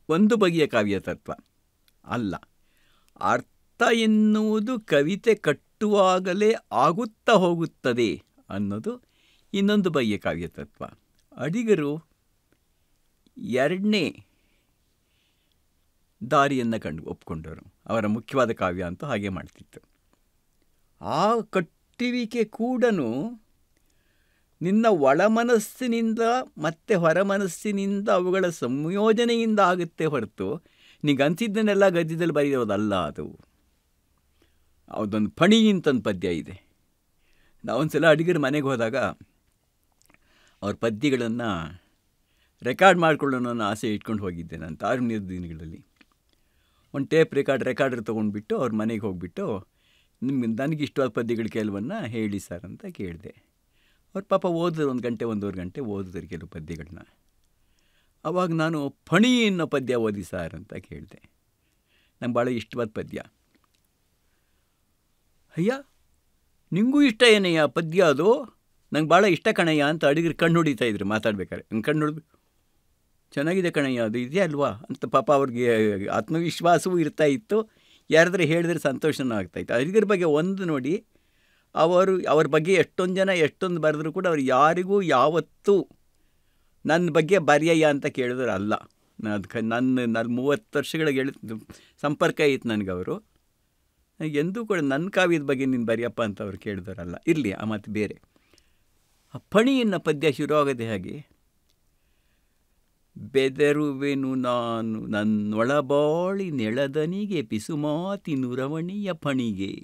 ಒಂದು ಬಗೆಯ ಕಾವ್ಯ ತತ್ವ ಅಲ್ಲ. ಅರ್ಥ ಎನ್ನುವುದು ಕವಿತೆ ಕಟ್ಟುವಾಗಲೇ ಆಗುತ್ತಾ ಹೋಗುತ್ತದೆ ಅನ್ನೋದು ಇನ್ನೊಂದು ಬಗೆಯ ಕಾವ್ಯ ತತ್ವ. ಅಡಿಗರು ಎರಡನೇ ದಾರಿಯನ್ನು ಒಪ್ಕೊಂಡವರು. ಅವರ ಮುಖ್ಯವಾದ ಕಾವ್ಯ ಅಂತೂ ಹಾಗೆ ಮಾಡ್ತಿತ್ತು. ಆ ಕಟ್ಟುವಿಕೆ ಕೂಡ ನಿನ್ನ ಒಳಮನಸ್ಸಿನಿಂದ ಮತ್ತು ಹೊರಮನಸ್ಸಿನಿಂದ ಅವುಗಳ ಸಂಯೋಜನೆಯಿಂದ ಆಗುತ್ತೆ ಹೊರತು ನಿಂಗೆ ಅನಿಸಿದ್ದನ್ನೆಲ್ಲ ಗದ್ಯದಲ್ಲಿ ಬರೆಯೋದಲ್ಲ. ಅದೊಂದು ಫಣಿ ಅಂತಂದು ಪದ್ಯ ಇದೆ. ನಾವೊಂದು ಸಲ ಅಡಿಗರ ಮನೆಗೆ ಹೋದಾಗ ಅವ್ರ ಪದ್ಯಗಳನ್ನು ರೆಕಾರ್ಡ್ ಮಾಡಿಕೊಳ್ಳೋಣ ಅನ್ನೋ ಆಸೆ ಇಟ್ಕೊಂಡು ಹೋಗಿದ್ದೆ ನಾನು. ತಾರುಣ್ಯದ ದಿನಗಳಲ್ಲಿ ಒಂದು ಟೇಪ್ ರೆಕಾರ್ಡರ್ ತೊಗೊಂಡ್ಬಿಟ್ಟು ಅವ್ರ ಮನೆಗೆ ಹೋಗಿಬಿಟ್ಟು, ನನಗಿಷ್ಟವಾದ ಪದ್ಯಗಳ ಕೆಲವನ್ನು ಹೇಳಿ ಸರ್ ಅಂತ ಕೇಳಿದೆ. ಅವ್ರ ಪಾಪ ಓದಿದ್ರು, 1 ಗಂಟೆ 1.5 ಗಂಟೆ ಓದಿದ್ರು ಕೆಲವು ಪದ್ಯಗಳನ್ನ. ಆವಾಗ ನಾನು ಫಣಿ ಅನ್ನೋ ಪದ್ಯ ಓದಿ ಸರ್ ಅಂತ ಕೇಳಿದೆ. ನಂಗೆ ಭಾಳ ಇಷ್ಟವಾದ ಪದ್ಯ. ಅಯ್ಯ ನಿಮಗೂ ಇಷ್ಟ ಏನಯ್ಯ ಪದ್ಯ? ಅದು ನಂಗೆ ಭಾಳ ಇಷ್ಟ ಕಣಯ್ಯ ಅಂತ ಅಡಿಗರು ಕಣ್ಣು ಹೊಡಿತಾ ಇದ್ರು ಮಾತಾಡ್ಬೇಕಾದ್ರೆ. ನಂಗೆ ಕಣ್ಣು ಹೊಡೆದು ಚೆನ್ನಾಗಿದೆ ಕಣಯ್ಯ, ಅದು ಇದೆಯಾ ಅಲ್ವಾ ಅಂತ ಪಾಪ ಅವ್ರಿಗೆ ಆತ್ಮವಿಶ್ವಾಸವೂ ಇರ್ತಾ ಇತ್ತು. ಯಾರಾದರೂ ಹೇಳಿದ್ರೆ ಸಂತೋಷನೂ ಆಗ್ತಾಯಿತ್ತು. ಅಡಿಗರ ಬಗ್ಗೆ ಒಂದು ನೋಡಿ, ಅವ್ರ ಬಗ್ಗೆ ಎಷ್ಟೊಂದು ಜನ ಎಷ್ಟೊಂದು ಬರೆದ್ರು ಕೂಡ ಅವ್ರು ಯಾರಿಗೂ ಯಾವತ್ತೂ ನನ್ನ ಬಗ್ಗೆ ಬರೆಯಯ್ಯ ಅಂತ ಕೇಳಿದ್ರು ಅಲ್ಲ. ನನ್ನ 30 ವರ್ಷಗಳ ಸಂಪರ್ಕ ಇತ್ತು ನನಗೆ. ಅವರು ಎಂದೂ ಕೂಡ ನನ್ನ ಕಾವ್ಯದ ಬಗ್ಗೆ ನೀನು ಬರೆಯಪ್ಪ ಅಂತ ಅವ್ರು ಕೇಳಿದವರಲ್ಲ. ಇರಲಿ, ಆ ಮಾತು ಬೇರೆ. ಆ ಫಣಿಯನ್ನು ಪದ್ಯ ಶುರುವಾಗದೆ ಹಾಗೆ, ಬೆದರುವೆನು ನಾನು ನನ್ನೊಳಬಾಳಿ ನೆಳದನಿಗೆ ಪಿಸುಮಾತಿ ನುರವಣಿಯ ಫಣಿಗೆ.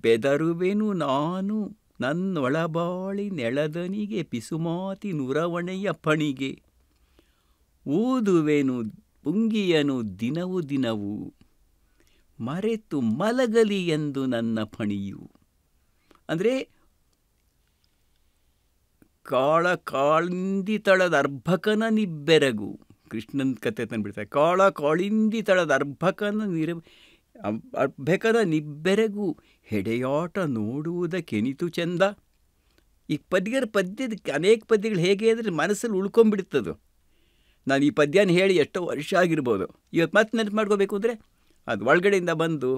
ಬೆದರುವೆನು ನಾನು ನನ್ನೊಳಬಾಳಿ ನೆಳದನಿಗೆ ಪಿಸುಮಾತಿ ನುರವಣೆಯ ಫಣಿಗೆ. ಊದುವೆನು ಪುಂಗಿಯನು ದಿನವು ದಿನವು ಮರೆತು ಮಲಗಲಿ ಎಂದು ನನ್ನ ಫಣಿಯು. ಅಂದರೆ ಕಾಳಿಂದಿ ತಳದ ಅರ್ಭಕನ ನಿಬ್ಬೆರಗು. ಕೃಷ್ಣನ ಕತೆ ತಂದುಬಿಡ್ತಾರೆ. ಕಾಳಿಂದಿ ತಳದ ಅರ್ಭಕನ ಅರ್ಭಕನ ನಿಬ್ಬೆರಗು ಹೆಡೆಯಾಟ ನೋಡುವುದಕ್ಕೆನಿತು ಚೆಂದ. ಈ ಪದ್ಯದ ಅನೇಕ ಪದ್ಯಗಳು ಹೇಗೆ ಅಂದರೆ ಮನಸ್ಸಲ್ಲಿ ಉಳ್ಕೊಂಬಿಡ್ತದು. ನಾನು ಈ ಪದ್ಯನ ಹೇಳಿ ಎಷ್ಟೋ ವರ್ಷ ಆಗಿರ್ಬೋದು, ಇವತ್ತು ಮತ್ತೆ ನೆನಪು ಮಾಡ್ಕೋಬೇಕು ಅಂದರೆ ಅದು ಒಳಗಡೆಯಿಂದ ಬಂದು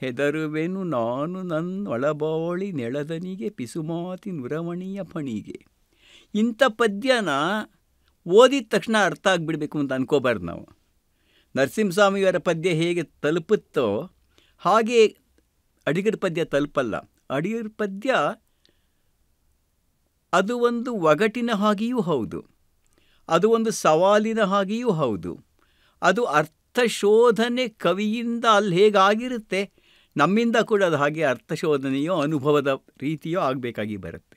ಹೆದರುವೆನು ನಾನು ನನ್ನ ಒಳಬಾಳಿ ನೆಳದನಿಗೆ ಪಿಸುಮಾತಿ ನುರವಣಿಯ ಫಣಿಗೆ. ಇಂಥ ಪದ್ಯನ ಓದಿದ ತಕ್ಷಣ ಅರ್ಥ ಆಗಿಬಿಡಬೇಕು ಅಂತ ಅನ್ಕೋಬಾರ್ದು ನಾವು. ನರಸಿಂಹಸ್ವಾಮಿಯವರ ಪದ್ಯ ಹೇಗೆ ತಲುಪುತ್ತೋ ಹಾಗೆ ಅಡಿಗರ ಪದ್ಯ ತಲುಪಲ್ಲ. ಅಡಿಗರ ಪದ್ಯ ಅದು ಒಂದು ಒಗಟಿನ ಹಾಗೆಯೂ ಹೌದು, ಅದು ಒಂದು ಸವಾಲಿನ ಹಾಗೆಯೂ ಹೌದು. ಅದು ಅರ್ಥಶೋಧನೆ ಕವಿಯಿಂದ ಅಲ್ಲಿ ಹೇಗಾಗಿರುತ್ತೆ, ನಮ್ಮಿಂದ ಕೂಡ ಅದು ಹಾಗೆ ಅರ್ಥಶೋಧನೆಯೋ ಅನುಭವದ ರೀತಿಯೋ ಆಗಬೇಕಾಗಿ ಬರುತ್ತೆ.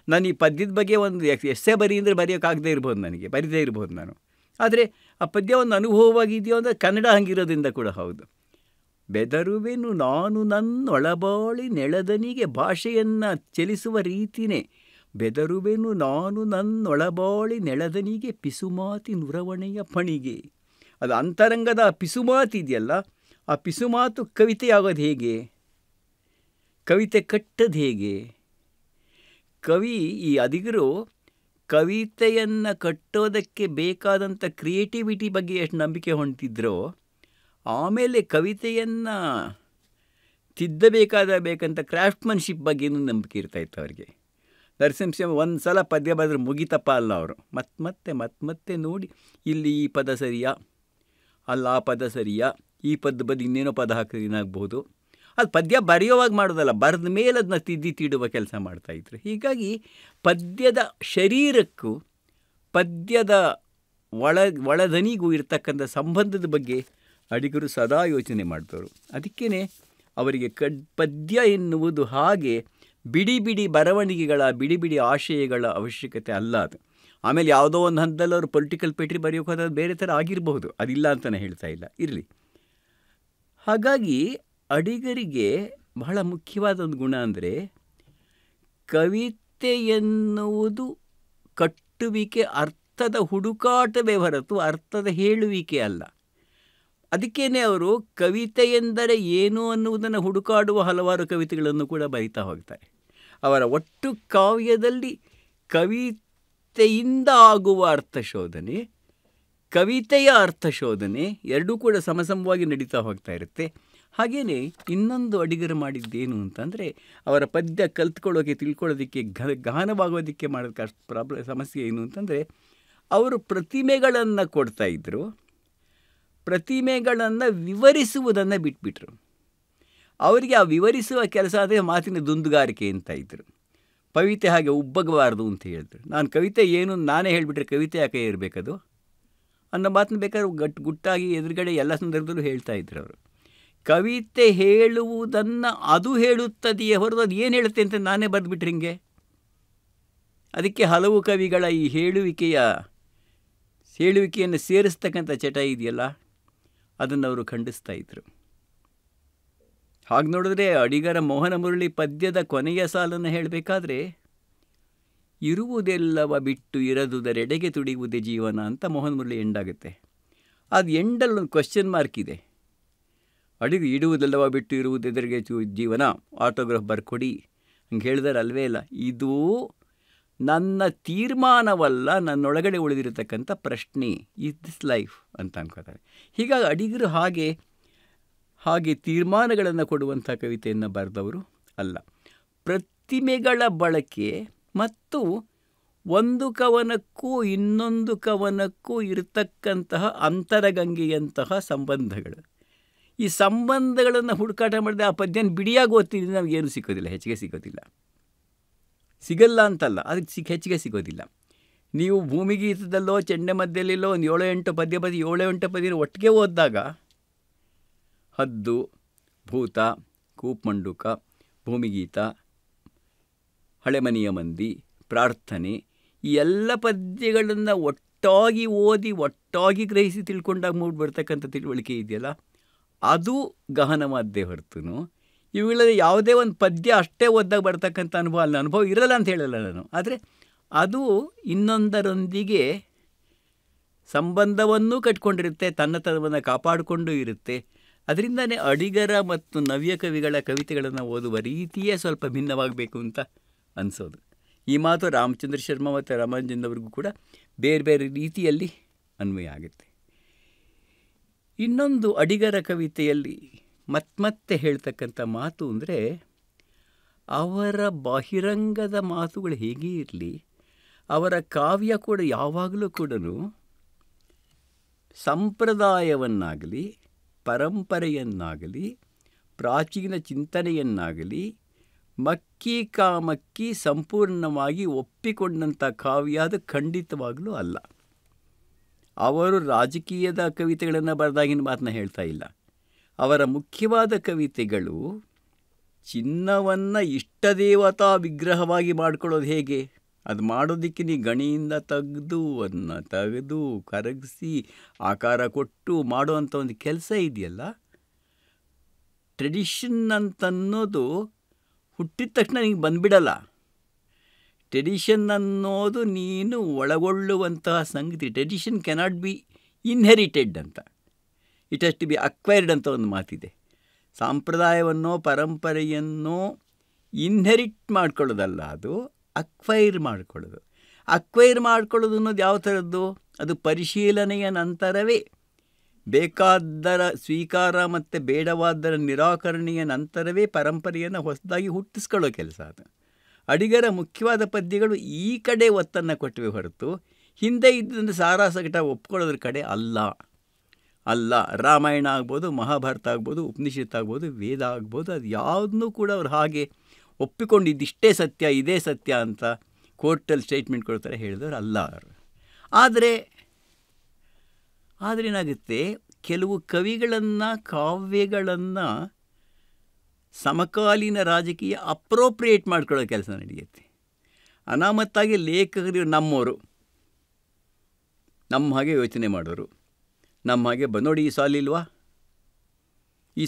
ನಾನು ಈ ಪದ್ಯದ ಬಗ್ಗೆ ಒಂದು ಎಸ್ಸೆ ಬರಿ ಅಂದರೆ ಬರೆಯೋಕ್ಕಾಗದೇ ಇರ್ಬೋದು, ನನಗೆ ಬರಿದೇ ಇರ್ಬೋದು ನಾನು. ಆದರೆ ಆ ಪದ್ಯ ಒಂದು ಅನುಭವವಾಗಿದೆಯೋ ಅಂದರೆ ಕನ್ನಡ ಹಂಗಿರೋದ್ರಿಂದ ಕೂಡ ಹೌದು. ಬೆದರುವೆನು ನಾನು ನನ್ನೊಳಬಾಳಿ ನೆಳದನಿಗೆ, ಭಾಷೆಯನ್ನು ಚಲಿಸುವ ರೀತಿಯೇ. ಬೆದರುವೆನು ನಾನು ನನ್ನೊಳಬಾಳಿ ನೆಳದನಿಗೆ, ಪಿಸುಮಾತಿ ನುರವಣೆಯ ಪಣಿಗೆ. ಅದು ಅಂತರಂಗದ ಪಿಸುಮಾತಿದೆಯಲ್ಲ, ಆ ಪಿಸುಮಾತು ಕವಿತೆಯಾಗೋದು ಹೇಗೆ, ಕವಿತೆ ಕಟ್ಟೋದು ಹೇಗೆ? ಕವಿ, ಈ ಅದಿಗರು ಕವಿತೆಯನ್ನು ಕಟ್ಟೋದಕ್ಕೆ ಬೇಕಾದಂಥ ಕ್ರಿಯೇಟಿವಿಟಿ ಬಗ್ಗೆ ಎಷ್ಟು ನಂಬಿಕೆ ಹೊಂದಿದ್ರೋ, ಆಮೇಲೆ ಕವಿತೆಯನ್ನು ಬೇಕಂತ ಕ್ರಾಫ್ಟ್ಮನ್ಶಿಪ್ ಬಗ್ಗೆನೂ ನಂಬಿಕೆ ಇರ್ತಾಯಿತ್ತು ಅವರಿಗೆ. ನರಸಿಂಹ ಒಂದು ಸಲ ಪದ್ಯ ಬರೆದ್ರೆ ಮುಗಿತಪ್ಪ ಅಲ್ಲ, ಅವರು ಮತ್ತೆ ನೋಡಿ ಇಲ್ಲಿ ಈ ಪದ ಸರಿಯಾ, ಅಲ್ಲ ಆ ಪದ ಸರಿಯಾ, ಈ ಪದ ಬದಿ ಇನ್ನೇನೋ ಪದ ಹಾಕಿದ್ರೆ ಏನಾಗ್ಬೋದು. ಅದು ಪದ್ಯ ಬರೆಯೋವಾಗ ಮಾಡೋದಲ್ಲ, ಬರೆದ ಮೇಲೆ ಅದನ್ನ ತಿಡುವ ಕೆಲಸ ಮಾಡ್ತಾಯಿದ್ರು. ಹೀಗಾಗಿ ಪದ್ಯದ ಶರೀರಕ್ಕೂ ಪದ್ಯದ ಒಳದನಿಗೂ ಇರ್ತಕ್ಕಂಥ ಸಂಬಂಧದ ಬಗ್ಗೆ ಅಡಿಗರು ಸದಾ ಯೋಚನೆ ಮಾಡ್ತವರು. ಅದಕ್ಕೇ ಅವರಿಗೆ ಪದ್ಯ ಎನ್ನುವುದು ಹಾಗೆ ಬಿಡಿ ಬರವಣಿಗೆಗಳ ಬಿಡಿ ಆಶಯಗಳ ಅವಶ್ಯಕತೆ ಅಲ್ಲ ಅದು. ಆಮೇಲೆ ಯಾವುದೋ ಒಂದು ಹಂತದಲ್ಲಿ ಅವರು ಪೊಲಿಟಿಕಲ್ ಪೇಟ್ರಿ ಬರೆಯೋಕೆ ಹೋದಾಗ ಬೇರೆ ಥರ ಆಗಿರಬಹುದು, ಅದಿಲ್ಲ ಅಂತಲೇ ಹೇಳ್ತಾ ಇಲ್ಲ, ಇರಲಿ. ಹಾಗಾಗಿ ಅಡಿಗರಿಗೆ ಬಹಳ ಮುಖ್ಯವಾದ ಒಂದು ಗುಣ ಅಂದರೆ, ಕವಿತೆ ಎನ್ನುವುದು ಕಟ್ಟುವಿಕೆ, ಅರ್ಥದ ಹುಡುಕಾಟವೇ ಹೊರತು ಅರ್ಥದ ಹೇಳುವಿಕೆ ಅಲ್ಲ. ಅದಕ್ಕೇ ಅವರು ಕವಿತೆ ಎಂದರೆ ಏನು ಅನ್ನುವುದನ್ನು ಹುಡುಕಾಡುವ ಹಲವಾರು ಕವಿತೆಗಳನ್ನು ಕೂಡ ಬರಿತಾ ಹೋಗ್ತಾರೆ. ಅವರ ಒಟ್ಟು ಕಾವ್ಯದಲ್ಲಿ ಕವಿತೆಯಿಂದ ಆಗುವ ಅರ್ಥಶೋಧನೆ, ಕವಿತೆಯ ಅರ್ಥಶೋಧನೆ ಎರಡೂ ಕೂಡ ಸಮಸಮವಾಗಿ ನಡೀತಾ ಹೋಗ್ತಾ ಇರುತ್ತೆ. ಹಾಗೆಯೇ ಇನ್ನೊಂದು ಅಡಿಗರು ಮಾಡಿದ್ದೇನು ಅಂತಂದರೆ, ಅವರ ಪದ್ಯ ಕಲ್ತ್ಕೊಳ್ಳೋಕೆ, ತಿಳ್ಕೊಳ್ಳೋದಕ್ಕೆ, ಗಹನವಾಗೋದಕ್ಕೆ ಮಾಡೋದಕ್ಕೆ ಸಮಸ್ಯೆ ಏನು ಅಂತಂದರೆ, ಅವರು ಪ್ರತಿಮೆಗಳನ್ನು ಕೊಡ್ತಾಯಿದ್ರು, ಪ್ರತಿಮೆಗಳನ್ನು ವಿವರಿಸುವುದನ್ನು ಬಿಟ್ಬಿಟ್ರು. ಅವರಿಗೆ ಆ ವಿವರಿಸುವ ಕೆಲಸ ಆದರೆ ಮಾತಿನ ದುಂದುಗಾರಿಕೆ ಅಂತ ಇದ್ದರು. ಕವಿತೆ ಹಾಗೆ ಉಬ್ಬಗಬಾರ್ದು ಅಂತ ಹೇಳಿದ್ರು. ನಾನು ಕವಿತೆ ಏನು ನಾನೇ ಹೇಳಿಬಿಟ್ರೆ ಕವಿತೆ ಯಾಕೆ ಇರಬೇಕದು ಅನ್ನೋ ಮಾತನ್ನು ಬೇಕಾದ್ರೆ ಗುಟ್ಟಾಗಿ ಎದುರುಗಡೆ ಎಲ್ಲ ಸಂದರ್ಭದಲ್ಲೂ ಹೇಳ್ತಾ ಇದ್ರು ಅವರು. ಕವಿತೆ ಹೇಳುವುದನ್ನು ಅದು ಹೇಳುತ್ತದೆಯೇ ಹೊರತು ಅದು ಏನು ಹೇಳುತ್ತೆ ಅಂತ ನಾನೇ ಬರೆದುಬಿಟ್ರೆ ಹಿಂಗೆ. ಅದಕ್ಕೆ ಹಲವು ಕವಿಗಳ ಈ ಹೇಳುವಿಕೆಯನ್ನು ಸೇರಿಸ್ತಕ್ಕಂಥ ಚಟ ಇದೆಯಲ್ಲ, ಅದನ್ನು ಅವರು ಖಂಡಿಸ್ತಾ ಇದ್ರು. ಹಾಗೆ ನೋಡಿದ್ರೆ ಅಡಿಗರ ಮೋಹನ ಮುರಳಿ ಪದ್ಯದ ಕೊನೆಯ ಸಾಲನ್ನು ಹೇಳಬೇಕಾದ್ರೆ, ಇರುವುದೆಲ್ಲವ ಬಿಟ್ಟು ಇರದುದರೆಡೆಗೆ ತುಡಿಯುವುದೇ ಜೀವನ ಅಂತ ಮೋಹನ ಮುರಳಿ ಎಂಡಾಗುತ್ತೆ. ಅದು ಎಂಡಲ್ಲಿ ಒಂದು ಕ್ವಶ್ಚನ್ ಮಾರ್ಕ್ ಇದೆ. ಅಡಿಗೆ ಇಡುವುದೆಲ್ಲವ ಬಿಟ್ಟು ಇರುವುದೆದರಿಗೆ ಜೀವನ, ಆಟೋಗ್ರಾಫ್ ಬರ್ಕೊಡಿ ಹಂಗೆ ಹೇಳಿದಾರೆ ಅಲ್ವೇ ಇಲ್ಲ. ಇದು ನನ್ನ ತೀರ್ಮಾನವಲ್ಲ, ನನ್ನೊಳಗಡೆ ಉಳಿದಿರತಕ್ಕಂಥ ಪ್ರಶ್ನೆ, ಇಸ್ ದಿಸ್ ಲೈಫ್ ಅಂತ ಅನ್ಕೋತಾರೆ. ಹೀಗಾಗಿ ಅಡಿಗರು ಹಾಗೆ ತೀರ್ಮಾನಗಳನ್ನು ಕೊಡುವಂಥ ಕವಿತೆಯನ್ನು ಬರೆದವರು ಅಲ್ಲ. ಪ್ರತಿಮೆಗಳ ಬಳಕೆ ಮತ್ತು ಒಂದು ಕವನಕ್ಕೂ ಇನ್ನೊಂದು ಕವನಕ್ಕೂ ಇರತಕ್ಕಂತಹ ಅಂತರಗಂಗೆಯಂತಹ ಸಂಬಂಧಗಳು, ಈ ಸಂಬಂಧಗಳನ್ನು ಹುಡುಕಾಟ ಮಾಡಿದೆ ಆ ಪದ್ಯನ ಬಿಡಿಯಾಗಿ ಓದ್ತಿದ್ರೆ ನಮಗೇನು ಸಿಗೋದಿಲ್ಲ, ಹೆಚ್ಚಿಗೆ ಸಿಗೋದಿಲ್ಲ. ಸಿಗಲ್ಲ ಅಂತಲ್ಲ, ಅದಕ್ಕೆ ಹೆಚ್ಚಿಗೆ ಸಿಗೋದಿಲ್ಲ. ನೀವು ಭೂಮಿಗೀತದಲ್ಲೋ ಚೆಂಡೆಮದ್ದೆಯಲ್ಲಿಲ್ಲೋ ಒಂದು 7-8 ಪದ್ಯ ಒಟ್ಟಿಗೆ ಓದಿದಾಗ ಹದ್ದು, ಭೂತ, ಕೂಪ್ಮಂಡುಕ, ಭೂಮಿಗೀತ, ಹಳೆಮನೆಯ ಮಂದಿ, ಪ್ರಾರ್ಥನೆ, ಈ ಎಲ್ಲ ಪದ್ಯಗಳನ್ನು ಒಟ್ಟಾಗಿ ಓದಿ ಒಟ್ಟಾಗಿ ಗ್ರಹಿಸಿ ತಿಳ್ಕೊಂಡಾಗ ಮೂಡಿಬರ್ತಕ್ಕಂಥ ತಿಳುವಳಿಕೆ ಇದೆಯಲ್ಲ, ಅದು ಗಹನವಾದ್ದೇ ಹೊರತು ಇವುಗಳಲ್ಲಿ ಯಾವುದೇ ಒಂದು ಪದ್ಯ ಅಷ್ಟೇ ಓದಿದಾಗ ಬರ್ತಕ್ಕಂಥ ಅನುಭವ ಇರಲ್ಲ ಅಂತ ಹೇಳಲ್ಲ ನಾನು. ಆದರೆ ಅದು ಇನ್ನೊಂದರೊಂದಿಗೆ ಸಂಬಂಧವನ್ನೂ ಕಟ್ಕೊಂಡಿರುತ್ತೆ, ತನ್ನತನವನ್ನು ಕಾಪಾಡಿಕೊಂಡು ಇರುತ್ತೆ. ಅದರಿಂದನೇ ಅಡಿಗರ ಮತ್ತು ನವ್ಯ ಕವಿಗಳ ಕವಿತೆಗಳನ್ನು ಓದುವ ರೀತಿಯೇ ಸ್ವಲ್ಪ ಭಿನ್ನವಾಗಬೇಕು ಅಂತ ಅನಿಸೋದು. ಈ ಮಾತು ರಾಮಚಂದ್ರ ಶರ್ಮ ಮತ್ತು ರಾಮಾನುಜನ್ ಅವರಿಗೂ ಕೂಡ ಬೇರೆ ಬೇರೆ ರೀತಿಯಲ್ಲಿ ಅನ್ವಯ ಆಗುತ್ತೆ. ಇನ್ನೊಂದು ಅಡಿಗರ ಕವಿತೆಯಲ್ಲಿ ಮತ್ತೆ ಹೇಳ್ತಕ್ಕಂಥ ಮಾತು ಅಂದರೆ, ಅವರ ಬಾಹಿರಂಗದ ಮಾತುಗಳು ಹೇಗೇ ಇರಲಿ, ಅವರ ಕಾವ್ಯ ಕೂಡ ಯಾವಾಗಲೂ ಕೂಡ ಸಂಪ್ರದಾಯವನ್ನಾಗಲಿ, ಪರಂಪರೆಯನ್ನಾಗಲಿ, ಪ್ರಾಚೀನ ಚಿಂತನೆಯನ್ನಾಗಲಿ, ಮಕ್ಕಿ ಕಾಮಕ್ಕಿ ಸಂಪೂರ್ಣವಾಗಿ ಒಪ್ಪಿಕೊಂಡಂಥ ಕಾವ್ಯ ಅದು ಖಂಡಿತವಾಗಲೂ ಅಲ್ಲ. ಅವರು ರಾಜಕೀಯದ ಕವಿತೆಗಳನ್ನು ಬರೆದಾಗಿನ ಮಾತನ್ನ ಹೇಳ್ತಾ ಇಲ್ಲ. ಅವರ ಮುಖ್ಯವಾದ ಕವಿತೆಗಳು ಚಿನ್ನವನ್ನು ಇಷ್ಟದೇವತಾ ವಿಗ್ರಹವಾಗಿ ಮಾಡ್ಕೊಳ್ಳೋದು ಹೇಗೆ, ಅದು ಮಾಡೋದಕ್ಕೆ ನೀ ಗಣಿಯಿಂದ ಅದನ್ನು ತೆಗೆದು ಕರಗಿಸಿ ಆಕಾರ ಕೊಟ್ಟು ಮಾಡುವಂಥ ಒಂದು ಕೆಲಸ ಇದೆಯಲ್ಲ, ಟ್ರೆಡಿಷನ್ ಅಂತನ್ನೋದು ಹುಟ್ಟಿದ ತಕ್ಷಣ ನಿಂಗೆ ಬಂದುಬಿಡಲ್ಲ. ಟ್ರೆಡಿಷನ್ ಅನ್ನೋದು ನೀನು ಒಳಗೊಳ್ಳುವಂತಹ ಸಂಗತಿ. ಟ್ರೆಡಿಷನ್ ಕೆನಾಟ್ ಬಿ ಇನ್ಹೆರಿಟೆಡ್ ಅಂತ, it has to be acquired ಅಂತ ಒಂದು ಮಾತಿದೆ. ಸಂಪ್ರದಾಯವನ್ನೋ ಪರಂಪರೆಯನ್ನೋ ಇನ್ಹೆರಿಟ್ ಮಾಡ್ಕೊಳ್ಳೋದಲ್ಲ, ಅದು ಅಕ್ವೈರ್ ಮಾಡ್ಕೊಳ್ಳೋದು. ಅಕ್ವೈರ್ ಮಾಡ್ಕೊಳ್ಳೋದು ಅನ್ನೋದು ಯಾವ ಥರದ್ದು? ಅದು ಪರಿಶೀಲನೆಯ ನಂತರವೇ, ಬೇಕಾದರ ಸ್ವೀಕಾರ ಮತ್ತು ಬೇಡವಾದರ ನಿರಾಕರಣೆಯ ನಂತರವೇ ಪರಂಪರೆಯನ್ನು ಹೊಸದಾಗಿ ಹುಟ್ಟಿಸ್ಕೊಳ್ಳೋ ಕೆಲಸ ಅದು. ಅಡಿಗರ ಮುಖ್ಯವಾದ ಪದ್ಯಗಳು ಈ ಕಡೆ ಒತ್ತನ್ನು ಕೊಟ್ಟಿವೆ ಹೊರತು ಹಿಂದೆ ಇದ್ದಂಥ ಸಾರಾಸಗಟ ಒಪ್ಕೊಳ್ಳೋದ್ರ ಕಡೆ ಅಲ್ಲ. ರಾಮಾಯಣ ಆಗ್ಬೋದು, ಮಹಾಭಾರತ ಆಗ್ಬೋದು, ಉಪನಿಷತ್ ಆಗ್ಬೋದು, ವೇದ ಆಗ್ಬೋದು, ಅದು ಯಾವುದನ್ನೂ ಕೂಡ ಅವ್ರು ಹಾಗೆ ಒಪ್ಪಿಕೊಂಡು ಇದಿಷ್ಟೇ ಸತ್ಯ, ಇದೇ ಸತ್ಯ ಅಂತ ಕೋರ್ಟಲ್ಲಿ ಸ್ಟೇಟ್ಮೆಂಟ್ ಕೊಡ್ತಾರೆ ಹೇಳಿದವರು ಅಲ್ಲ ಅವರು. ಆದರೆ ಏನಾಗುತ್ತೆ, ಕೆಲವು ಕವಿಗಳನ್ನು, ಕಾವ್ಯಗಳನ್ನು ಸಮಕಾಲೀನ ರಾಜಕೀಯ ಅಪ್ರೋಪ್ರಿಯೇಟ್ ಮಾಡ್ಕೊಳ್ಳೋ ಕೆಲಸ ನಡೆಯುತ್ತೆ. ಅನಾಮತ್ತಾಗಿ ಲೇಖಕರು ನಮ್ಮವರು, ನಮ್ಮ ಹಾಗೆ ಯೋಚನೆ ಮಾಡೋರು, ನಮ್ಮ ಹಾಗೆ ನೋಡಿ ಈ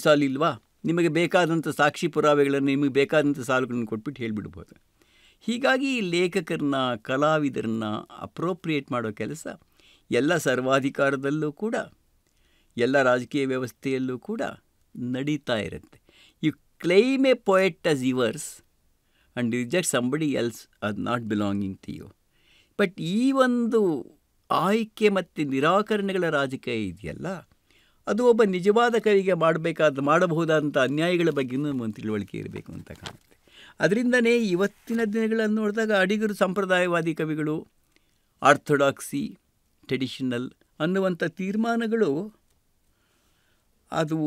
ಸಾಲಿಲ್ವಾ ನಿಮಗೆ ಬೇಕಾದಂಥ ಸಾಕ್ಷಿ ಪುರಾವೆಗಳನ್ನು, ನಿಮಗೆ ಬೇಕಾದಂಥ ಸಾಲುಗಳನ್ನು ಕೊಟ್ಬಿಟ್ಟು ಹೇಳಿಬಿಡ್ಬೋದು. ಹೀಗಾಗಿ ಈ ಲೇಖಕರನ್ನ, ಕಲಾವಿದರನ್ನ ಅಪ್ರೋಪ್ರಿಯೇಟ್ ಮಾಡೋ ಕೆಲಸ ಎಲ್ಲ ಸರ್ವಾಧಿಕಾರದಲ್ಲೂ ಕೂಡ, ಎಲ್ಲ ರಾಜಕೀಯ ವ್ಯವಸ್ಥೆಯಲ್ಲೂ ಕೂಡ ನಡೀತಾ ಇರುತ್ತೆ. You claim a poet as yours and reject somebody else as not belonging to you. But ಈ ಒಂದು ಆಯ್ಕೆ ಮತ್ತು ನಿರಾಕರಣೆಗಳ ರಾಜಕೀಯ ಇದೆಯಲ್ಲ, ಅದು ಒಬ್ಬ ನಿಜವಾದ ಕವಿಗೆ ಮಾಡಬಹುದಾದಂಥ ಅನ್ಯಾಯಗಳ ಬಗ್ಗೆಯೂ ಒಂದು ತಿಳುವಳಿಕೆ ಇರಬೇಕು ಅಂತ ಕಾಣುತ್ತೆ. ಅದರಿಂದನೇ ಇವತ್ತಿನ ದಿನಗಳನ್ನು ನೋಡಿದಾಗ ಅಡಿಗರು ಸಂಪ್ರದಾಯವಾದಿ ಕವಿಗಳು, ಆರ್ಥೋಡಾಕ್ಸಿ, ಟ್ರೆಡಿಷನಲ್ ಅನ್ನುವಂಥ ತೀರ್ಮಾನಗಳು ಅದು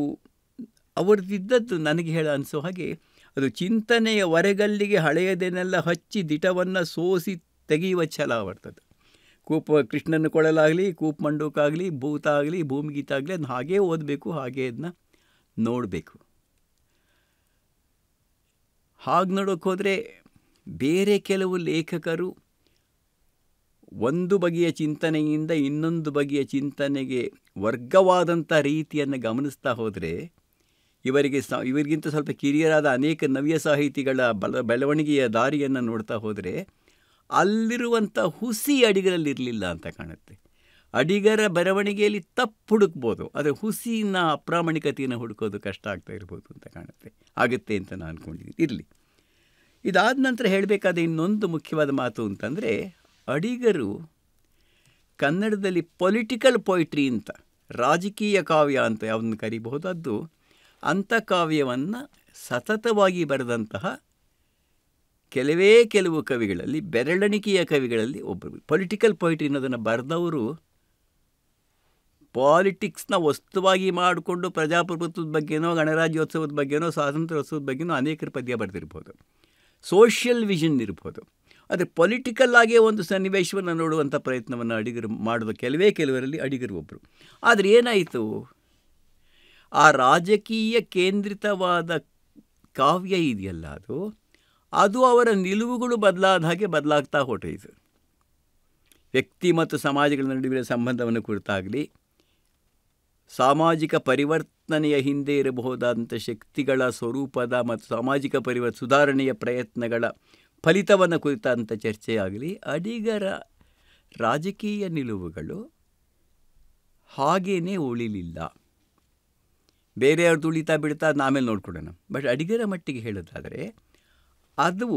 ಅವ್ರದ್ದಿದ್ದದ್ದು ನನಗೆ ಅನಿಸೋ ಹಾಗೆ ಅದು ಚಿಂತನೆಯ ಹೊರಗಲ್ಲಿಗೆ ಹಳೆಯದನ್ನೆಲ್ಲ ಹಚ್ಚಿ ದಿಟವನ್ನು ಸೋಸಿ ತೆಗೆಯುವ ಛಲ ಬರ್ತದೆ. ಕೃಷ್ಣನ ಕೊಳಲಾಗಲಿ, ಕೂಪ್ ಮಂಡೂಕಾಗಲಿ, ಭೂತ ಆಗಲಿ, ಭೂಮಿಗೀತ ಆಗಲಿ, ಅದನ್ನ ಹಾಗೇ ಓದಬೇಕು, ಹಾಗೇ ಅದನ್ನ ನೋಡಬೇಕು. ಹಾಗೆ ನೋಡೋಕೆ ಹೋದರೆ ಬೇರೆ ಕೆಲವು ಲೇಖಕರು ಒಂದು ಬಗೆಯ ಚಿಂತನೆಯಿಂದ ಇನ್ನೊಂದು ಬಗೆಯ ಚಿಂತನೆಗೆ ವರ್ಗವಾದಂಥ ರೀತಿಯನ್ನು ಗಮನಿಸ್ತಾ ಹೋದರೆ ಇವರಿಗಿಂತ ಸ್ವಲ್ಪ ಕಿರಿಯರಾದ ಅನೇಕ ನವ್ಯ ಸಾಹಿತಿಗಳ ಬೆಳವಣಿಗೆಯ ದಾರಿಯನ್ನು ನೋಡ್ತಾ ಹೋದರೆ ಅಲ್ಲಿರುವಂಥ ಹುಸಿ ಅಡಿಗರಲ್ಲಿರಲಿಲ್ಲ ಅಂತ ಕಾಣುತ್ತೆ. ಅಡಿಗರ ಬರವಣಿಗೆಯಲ್ಲಿ ತಪ್ಪು ಹುಡುಕ್ಬೋದು, ಆದರೆ ಹುಸಿನ ಅಪ್ರಾಮಾಣಿಕತೆಯನ್ನು ಹುಡುಕೋದು ಕಷ್ಟ ಆಗ್ತಾ ಇರ್ಬೋದು ಅಂತ ಕಾಣುತ್ತೆ, ಆಗುತ್ತೆ ಅಂತ ನಾನು ಅಂದ್ಕೊಂಡಿದ್ದೀನಿ. ಇರಲಿ, ಇದಾದ ನಂತರ ಹೇಳಬೇಕಾದ ಇನ್ನೊಂದು ಮುಖ್ಯವಾದ ಮಾತು ಅಂತಂದರೆ, ಅಡಿಗರು ಕನ್ನಡದಲ್ಲಿ ಪೊಲಿಟಿಕಲ್ ಪೊಯಿಟ್ರಿ ಅಂತ, ರಾಜಕೀಯ ಕಾವ್ಯ ಅಂತ ಯಾವನ್ನು ಕರಿಬಹುದಾದ್ದು, ಅಂಥ ಕಾವ್ಯವನ್ನು ಸತತವಾಗಿ ಬರೆದಂತಹ ಕೆಲವು ಕವಿಗಳಲ್ಲಿ, ಬೆರಳೆಣಿಕೆಯ ಕವಿಗಳಲ್ಲಿ ಒಬ್ಬರು. ಪೊಲಿಟಿಕಲ್ ಪೊಯಿಟ್ರಿ ಅನ್ನೋದನ್ನು ಬರೆದವರು ಪಾಲಿಟಿಕ್ಸ್ನ ವಸ್ತುವಾಗಿ ಮಾಡಿಕೊಂಡು ಪ್ರಜಾಪ್ರಭುತ್ವದ ಬಗ್ಗೆನೋ, ಗಣರಾಜ್ಯೋತ್ಸವದ ಬಗ್ಗೆನೋ, ಸ್ವಾತಂತ್ರ್ಯೋತ್ಸವದ ಬಗ್ಗೆನೋ ಅನೇಕರ ಪದ್ಯ ಬರೆದಿರ್ಬೋದು, ಸೋಷಿಯಲ್ ವಿಷನ್ ಇರ್ಬೋದು. ಆದರೆ ಪೊಲಿಟಿಕಲ್ ಆಗೇ ಒಂದು ಸನ್ನಿವೇಶವನ್ನು ನೋಡುವಂಥ ಪ್ರಯತ್ನವನ್ನು ಅಡಿಗರು ಮಾಡಿದ ಕೆಲವರಲ್ಲಿ ಅಡಿಗರು ಒಬ್ಬರು. ಆದರೆ ಏನಾಯಿತು, ಆ ರಾಜಕೀಯ ಕೇಂದ್ರಿತವಾದ ಕಾವ್ಯ ಇದೆಯಲ್ಲ, ಅದು ಅವರ ನಿಲುವುಗಳು ಬದಲಾದ ಹಾಗೆ ಬದಲಾಗ್ತಾ ಹೊರಟಿತು. ವ್ಯಕ್ತಿ ಮತ್ತು ಸಮಾಜಗಳ ನಡುವಿನ ಸಂಬಂಧವನ್ನು ಕುರಿತಾಗಲಿ, ಸಾಮಾಜಿಕ ಪರಿವರ್ತನೆಯ ಹಿಂದೆ ಇರಬಹುದಾದಂಥ ಶಕ್ತಿಗಳ ಸ್ವರೂಪದ ಮತ್ತು ಸಾಮಾಜಿಕ ಸುಧಾರಣೆಯ ಪ್ರಯತ್ನಗಳ ಫಲಿತವನ್ನು ಕುರಿತಂಥ ಚರ್ಚೆಯಾಗಲಿ, ಅಡಿಗರ ರಾಜಕೀಯ ನಿಲುವುಗಳು ಹಾಗೇನೇ ಉಳಿಲಿಲ್ಲ. ಬೇರೆಯವ್ರದ್ದು ಉಳಿತಾ ಬಿಡ್ತಾ ಅದನ್ನ ಆಮೇಲೆ ನೋಡ್ಕೊಡೋಣ. ಬಟ್ ಅಡಿಗರ ಮಟ್ಟಿಗೆ ಹೇಳೋದಾದರೆ ಅದು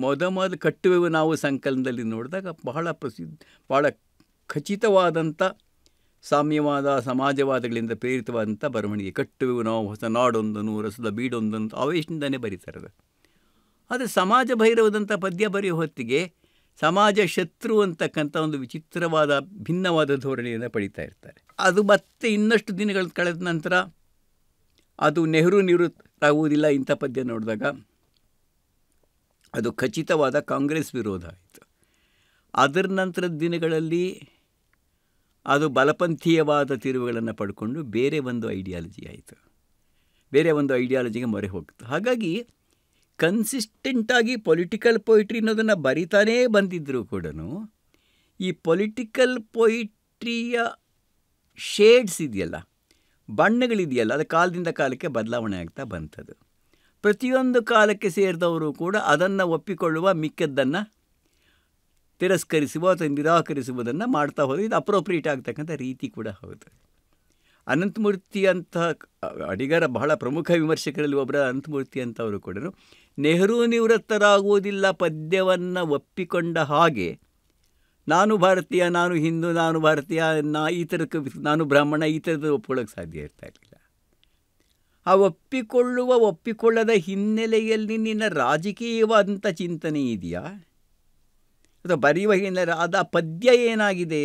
ಮೊದಲು ಕಟ್ಟುವೆವು ನಾವು ಸಂಕಲನದಲ್ಲಿ ನೋಡಿದಾಗ ಬಹಳ ಖಚಿತವಾದಂಥ ಸಾಮ್ಯವಾದ ಸಮಾಜವಾದಗಳಿಂದ ಪ್ರೇರಿತವಾದಂಥ ಬರವಣಿಗೆ. ಕಟ್ಟುವೆವು ನಾವು ಹೊಸ ನಾಡೊಂದನು, ರಸದ ಬೀಡೊಂದನು ಆವೇಶದಿಂದನೇ ಬರೀತಾರೆ. ಆದರೆ ಸಮಾಜ ಭೈರವದಂಥ ಪದ್ಯ ಬರೆಯೋ ಹೊತ್ತಿಗೆ ಸಮಾಜ ಶತ್ರು ಅಂತಕ್ಕಂಥ ಒಂದು ವಿಚಿತ್ರವಾದ ಭಿನ್ನವಾದ ಧೋರಣೆಯನ್ನು ಪಡೀತಾ ಇರ್ತಾರೆ. ಅದು ಮತ್ತೆ ಇನ್ನಷ್ಟು ದಿನಗಳು ಕಳೆದ ನಂತರ ಅದು ನೆಹರು ಆಗುವುದಿಲ್ಲ ಇಂಥ ಪದ್ಯ ನೋಡಿದಾಗ ಅದು ಖಚಿತವಾದ ಕಾಂಗ್ರೆಸ್ ವಿರೋಧ ಆಯಿತು. ಅದರ ನಂತರದ ದಿನಗಳಲ್ಲಿ ಅದು ಬಲಪಂಥೀಯವಾದ ತಿರುವುಗಳನ್ನು ಪಡ್ಕೊಂಡು ಬೇರೆ ಒಂದು ಐಡಿಯಾಲಜಿ ಆಯಿತು, ಬೇರೆ ಒಂದು ಐಡಿಯಾಲಜಿಗೆ ಮೊರೆ ಹೋಗ್ತು. ಹಾಗಾಗಿ ಕನ್ಸಿಸ್ಟೆಂಟಾಗಿ ಪೊಲಿಟಿಕಲ್ ಪೊಯಿಟ್ರಿ ಅನ್ನೋದನ್ನು ಬರಿತಾನೇ ಬಂದಿದ್ದರೂ ಕೂಡ ಈ ಪೊಲಿಟಿಕಲ್ ಪೊಯಿಟ್ರಿಯ ಶೇಡ್ಸ್ ಇದೆಯಲ್ಲ, ಬಣ್ಣಗಳಿದೆಯಲ್ಲ, ಅದು ಕಾಲದಿಂದ ಕಾಲಕ್ಕೆ ಬದಲಾವಣೆ ಆಗ್ತಾ ಬಂತದು. ಪ್ರತಿಯೊಂದು ಕಾಲಕ್ಕೆ ಸೇರಿದವರು ಕೂಡ ಅದನ್ನು ಒಪ್ಪಿಕೊಳ್ಳುವ, ಮಿಕ್ಕದ್ದನ್ನು ತಿರಸ್ಕರಿಸುವ ಅಥವಾ ನಿರಾಕರಿಸುವುದನ್ನು ಮಾಡ್ತಾ ಹೋದರೆ ಇದು ಅಪ್ರೋಪ್ರಿಯೇಟ್ ಆಗ್ತಕ್ಕಂಥ ರೀತಿ ಕೂಡ ಹೌದು. ಅನಂತಮೂರ್ತಿ ಅಂತ ಅಡಿಗರ ಬಹಳ ಪ್ರಮುಖ ವಿಮರ್ಶಕರಲ್ಲಿ ಒಬ್ಬರ ಅನಂತಮೂರ್ತಿ ಅಂತವರು ಕೂಡ ನೆಹರು ನಿವೃತ್ತರಾಗುವುದಿಲ್ಲ ಪದ್ಯವನ್ನು ಒಪ್ಪಿಕೊಂಡ ಹಾಗೆ ನಾನು ಭಾರತೀಯ, ನಾನು ಹಿಂದೂ, ನಾನು ಭಾರತೀಯ, ಈ ಥರಕ್ಕೆ ನಾನು ಬ್ರಾಹ್ಮಣ, ಈ ಥರದ್ದು ಒಪ್ಕೊಳ್ಳೋಕ್ಕೆ ಸಾಧ್ಯ ಇರ್ತಾ ಇರಲಿಲ್ಲ. ಆ ಒಪ್ಪಿಕೊಳ್ಳದ ಹಿನ್ನೆಲೆಯಲ್ಲಿ ನಿನ್ನ ರಾಜಕೀಯವಾದಂಥ ಚಿಂತನೆ ಇದೆಯಾ ಅಥವಾ ಬರೆಯುವ ಹಿನ್ನೆಲೆ ಆ ಪದ್ಯ ಏನಾಗಿದೆ?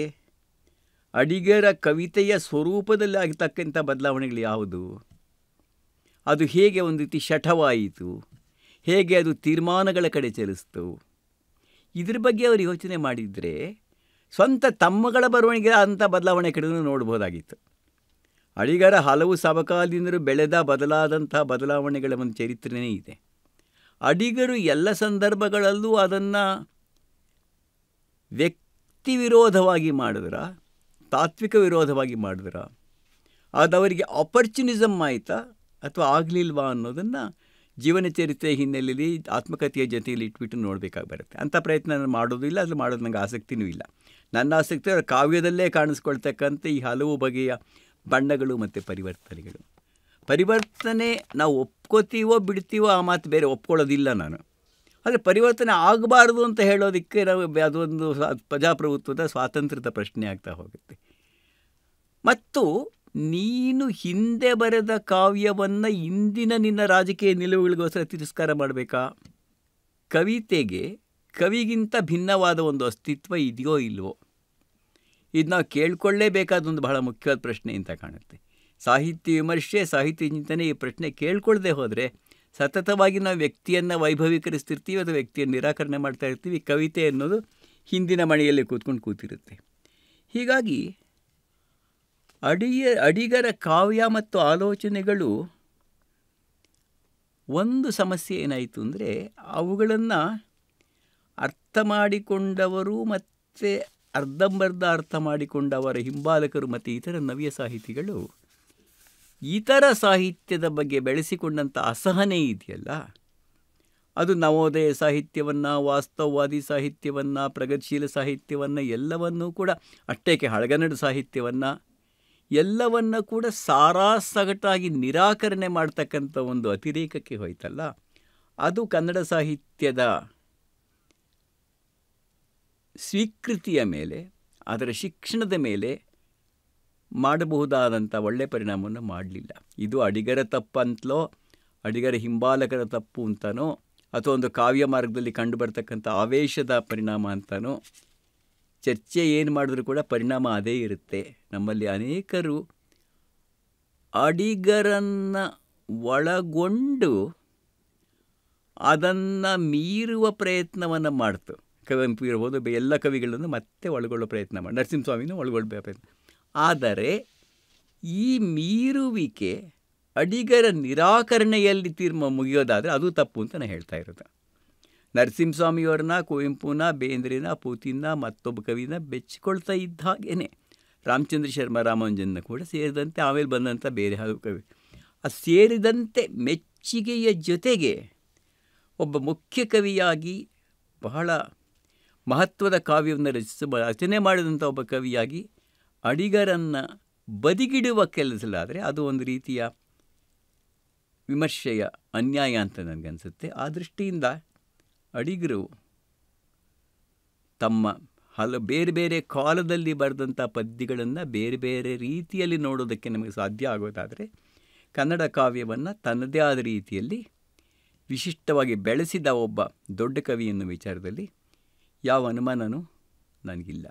ಅಡಿಗರ ಕವಿತೆಯ ಸ್ವರೂಪದಲ್ಲಿ ಆಗತಕ್ಕಂಥ ಬದಲಾವಣೆಗಳು ಯಾವುದು? ಅದು ಹೇಗೆ ಒಂದು ರೀತಿ ಶಠವಾಯಿತು, ಹೇಗೆ ಅದು ತೀರ್ಮಾನಗಳ ಕಡೆ ಚಲಿಸ್ತು? ಇದ್ರ ಬಗ್ಗೆ ಅವರು ಯೋಚನೆ ಮಾಡಿದರೆ ಸ್ವಂತ ತಮ್ಮಗಳ ಬರವಣಿಗೆ ಅಂಥ ಬದಲಾವಣೆ ಕಡೆಯೂ ನೋಡ್ಬೋದಾಗಿತ್ತು. ಅಡಿಗರ ಹಲವು ಸಮಕಾಲೀನರು ಬೆಳೆದ ಬದಲಾದಂಥ ಬದಲಾವಣೆಗಳ ಒಂದು ಚರಿತ್ರೆಯೇ ಇದೆ. ಅಡಿಗರು ಎಲ್ಲ ಸಂದರ್ಭಗಳಲ್ಲೂ ಅದನ್ನು ವ್ಯಕ್ತಿ ವಿರೋಧವಾಗಿ ಮಾಡಿದ್ರ, ತಾತ್ವಿಕ ವಿರೋಧವಾಗಿ ಮಾಡಿದ್ರ, ಅದವರಿಗೆ ಆಪರ್ಚುನಿಸಮ್ ಆಯಿತಾ ಅಥವಾ ಆಗಲಿಲ್ವಾ ಅನ್ನೋದನ್ನು ಜೀವನ ಚರಿತ್ರೆ ಹಿನ್ನೆಲೆಯಲ್ಲಿ ಆತ್ಮಕಥೆಯ ಜೊತೆಯಲ್ಲಿ ಇಟ್ಬಿಟ್ಟು ನೋಡಬೇಕಾಗಿ ಬರುತ್ತೆ. ಅಂಥ ಪ್ರಯತ್ನ ನಾನು ಮಾಡೋದಿಲ್ಲ, ಅದು ಮಾಡೋದು ನನಗೆ ಆಸಕ್ತಿನೂ ಇಲ್ಲ. ನನ್ನ ಆಸಕ್ತಿ ಅವರ ಕಾವ್ಯದಲ್ಲೇ ಕಾಣಿಸ್ಕೊಳ್ತಕ್ಕಂಥ ಈ ಹಲವು ಬಗೆಯ ಬಣ್ಣಗಳು ಮತ್ತು ಪರಿವರ್ತನೆಗಳು. ಪರಿವರ್ತನೆ ನಾವು ಒಪ್ಕೋತೀವೋ ಬಿಡ್ತೀವೋ ಆ ಮಾತು ಬೇರೆ, ಒಪ್ಕೊಳ್ಳೋದಿಲ್ಲ ನಾನು. ಆದರೆ ಪರಿವರ್ತನೆ ಆಗಬಾರ್ದು ಅಂತ ಹೇಳೋದಕ್ಕೆ ನಾವು ಅದೊಂದು ಪ್ರಜಾಪ್ರಭುತ್ವದ ಸ್ವಾತಂತ್ರ್ಯದ ಪ್ರಶ್ನೆ ಆಗ್ತಾ ಹೋಗುತ್ತೆ. ಮತ್ತು ನೀನು ಹಿಂದೆ ಬರೆದ ಕಾವ್ಯವನ್ನು ಇಂದಿನ ನಿನ್ನ ರಾಜಕೀಯ ನಿಲುವುಗಳಿಗೋಸ್ಕರ ತಿರಸ್ಕಾರ ಮಾಡಬೇಕಾ? ಕವಿತೆಗೆ ಕವಿಗಿಂತ ಭಿನ್ನವಾದ ಒಂದು ಅಸ್ತಿತ್ವ ಇದೆಯೋ ಇಲ್ವೋ? ಇದು ನಾವು ಕೇಳ್ಕೊಳ್ಳೇಬೇಕಾದ ಒಂದು ಬಹಳ ಮುಖ್ಯವಾದ ಪ್ರಶ್ನೆ ಅಂತ ಕಾಣುತ್ತೆ. ಸಾಹಿತ್ಯ ವಿಮರ್ಶೆ, ಸಾಹಿತ್ಯ ಚಿಂತನೆ ಈ ಪ್ರಶ್ನೆ ಕೇಳ್ಕೊಳ್ಳದೆ ಹೋದರೆ ಸತತವಾಗಿ ನಾವು ವ್ಯಕ್ತಿಯನ್ನು ವೈಭವೀಕರಿಸ್ತಿರ್ತೀವಿ ಅಥವಾ ವ್ಯಕ್ತಿಯನ್ನು ನಿರಾಕರಣೆ ಮಾಡ್ತಾ ಇರ್ತೀವಿ. ಕವಿತೆ ಅನ್ನೋದು ಹಿಂದಿನ ಮಳೆಯಲ್ಲಿ ಕೂತಿರುತ್ತೆ. ಹೀಗಾಗಿ ಅಡಿಗರ ಕಾವ್ಯ ಮತ್ತು ಆಲೋಚನೆಗಳು ಒಂದು ಸಮಸ್ಯೆ ಏನಾಯಿತು ಅಂದರೆ ಅವುಗಳನ್ನು ಅರ್ಥ ಮಾಡಿಕೊಂಡವರು ಮತ್ತು ಅರ್ಧಂಬರ್ಧ ಅರ್ಥ ಮಾಡಿಕೊಂಡವರ ಹಿಂಬಾಲಕರು ಮತ್ತು ಇತರ ನವ್ಯ ಸಾಹಿತಿಗಳು ಇತರ ಸಾಹಿತ್ಯದ ಬಗ್ಗೆ ಬೆಳೆಸಿಕೊಂಡಂಥ ಅಸಹನೆ ಇದೆಯಲ್ಲ, ಅದು ನವೋದಯ ಸಾಹಿತ್ಯವನ್ನು, ವಾಸ್ತವವಾದಿ ಸಾಹಿತ್ಯವನ್ನು, ಪ್ರಗತಿಶೀಲ ಸಾಹಿತ್ಯವನ್ನು ಎಲ್ಲವನ್ನೂ ಕೂಡ, ಅಷ್ಟೇಕೆ ಹಳಗನ್ನಡ ಸಾಹಿತ್ಯವನ್ನು ಎಲ್ಲವನ್ನು ಕೂಡ ಸಾರಾಸಗಟಾಗಿ ನಿರಾಕರಣೆ ಮಾಡ್ತಕ್ಕಂಥ ಒಂದು ಅತಿರೇಕಕ್ಕೆ ಹೋಯ್ತಲ್ಲ, ಅದು ಕನ್ನಡ ಸಾಹಿತ್ಯದ ಸ್ವೀಕೃತಿಯ ಮೇಲೆ, ಅದರ ಶಿಕ್ಷಣದ ಮೇಲೆ ಮಾಡಬಹುದಾದಂಥ ಒಳ್ಳೆಯ ಪರಿಣಾಮವನ್ನು ಮಾಡಲಿಲ್ಲ. ಇದು ಅಡಿಗರ ತಪ್ಪಂತಲೋ ಅಡಿಗರ ಹಿಂಬಾಲಕರ ತಪ್ಪು ಅಂತನೋ ಅಥವಾ ಒಂದು ಕಾವ್ಯ ಮಾರ್ಗದಲ್ಲಿ ಕಂಡು ಬರ್ತಕ್ಕಂಥ ಆವೇಶದ ಪರಿಣಾಮ ಅಂತನೋ ಚರ್ಚೆ ಏನು ಮಾಡಿದ್ರೂ ಕೂಡ ಪರಿಣಾಮ ಅದೇ ಇರುತ್ತೆ. ನಮ್ಮಲ್ಲಿ ಅನೇಕರು ಅಡಿಗರನ್ನು ಒಳಗೊಂಡು ಅದನ್ನು ಮೀರುವ ಪ್ರಯತ್ನವನ್ನು ಮಾಡ್ತು. ಕುವೆಂಪು ಇರ್ಬೋದು, ಎಲ್ಲ ಕವಿಗಳನ್ನು ಮತ್ತೆ ಒಳಗೊಳ್ಳೋ ಪ್ರಯತ್ನ ಮಾಡಿ, ನರಸಿಂಹಸ್ವಾಮಿನೂ ಒಳಗೊಳ್ಳುವ ಪ್ರಯತ್ನ. ಆದರೆ ಈ ಮೀರುವಿಕೆ ಅಡಿಗರ ನಿರಾಕರಣೆಯಲ್ಲಿ ಮುಗಿಯೋದಾದರೆ ಅದು ತಪ್ಪು ಅಂತ ನಾನು ಹೇಳ್ತಾ ಇರೋದು. ನರಸಿಂಹಸ್ವಾಮಿಯವ್ರನ್ನ, ಕುವೆಂಪುನ, ಬೇಂದ್ರೆನ, ಪೂತಿನ, ಮತ್ತೊಬ್ಬ ಕವಿನ ಬೆಚ್ಚಿಕೊಳ್ತಾ ಇದ್ದ ಹಾಗೇ ರಾಮಚಂದ್ರ ಶರ್ಮ ರಾಮಾನುಜನ್ನ ಕೂಡ ಸೇರಿದಂತೆ ಆಮೇಲೆ ಬಂದಂಥ ಬೇರೆ ಹಲವು ಕವಿ ಆ ಸೇರಿದಂತೆ ಮೆಚ್ಚುಗೆಯ ಜೊತೆಗೆ ಒಬ್ಬ ಮುಖ್ಯ ಕವಿಯಾಗಿ ಬಹಳ ಮಹತ್ವದ ಕಾವ್ಯವನ್ನು ರಚನೆ ಮಾಡಿದಂಥ ಒಬ್ಬ ಕವಿಯಾಗಿ ಅಡಿಗರನ್ನು ಬದಿಗಿಡುವ ಕೆಲಸಲಾದರೆ ಅದು ಒಂದು ರೀತಿಯ ವಿಮರ್ಶೆಯ ಅನ್ಯಾಯ ಅಂತ ನನಗನ್ಸುತ್ತೆ. ಆ ದೃಷ್ಟಿಯಿಂದ ಅಡಿಗರು ತಮ್ಮ ಬೇರೆ ಬೇರೆ ಕಾಲದಲ್ಲಿ ಬರೆದಂಥ ಪದ್ಯಗಳನ್ನು ಬೇರೆ ಬೇರೆ ರೀತಿಯಲ್ಲಿ ನೋಡೋದಕ್ಕೆ ನಮಗೆ ಸಾಧ್ಯ ಆಗೋದಾದರೆ ಕನ್ನಡ ಕಾವ್ಯವನ್ನು ತನ್ನದೇ ಆದ ರೀತಿಯಲ್ಲಿ ವಿಶಿಷ್ಟವಾಗಿ ಬೆಳೆಸಿದ ಒಬ್ಬ ದೊಡ್ಡ ಕವಿ ಎನ್ನುವ ವಿಚಾರದಲ್ಲಿ ಯಾವ ಅನುಮಾನವೂ ನನಗಿಲ್ಲ.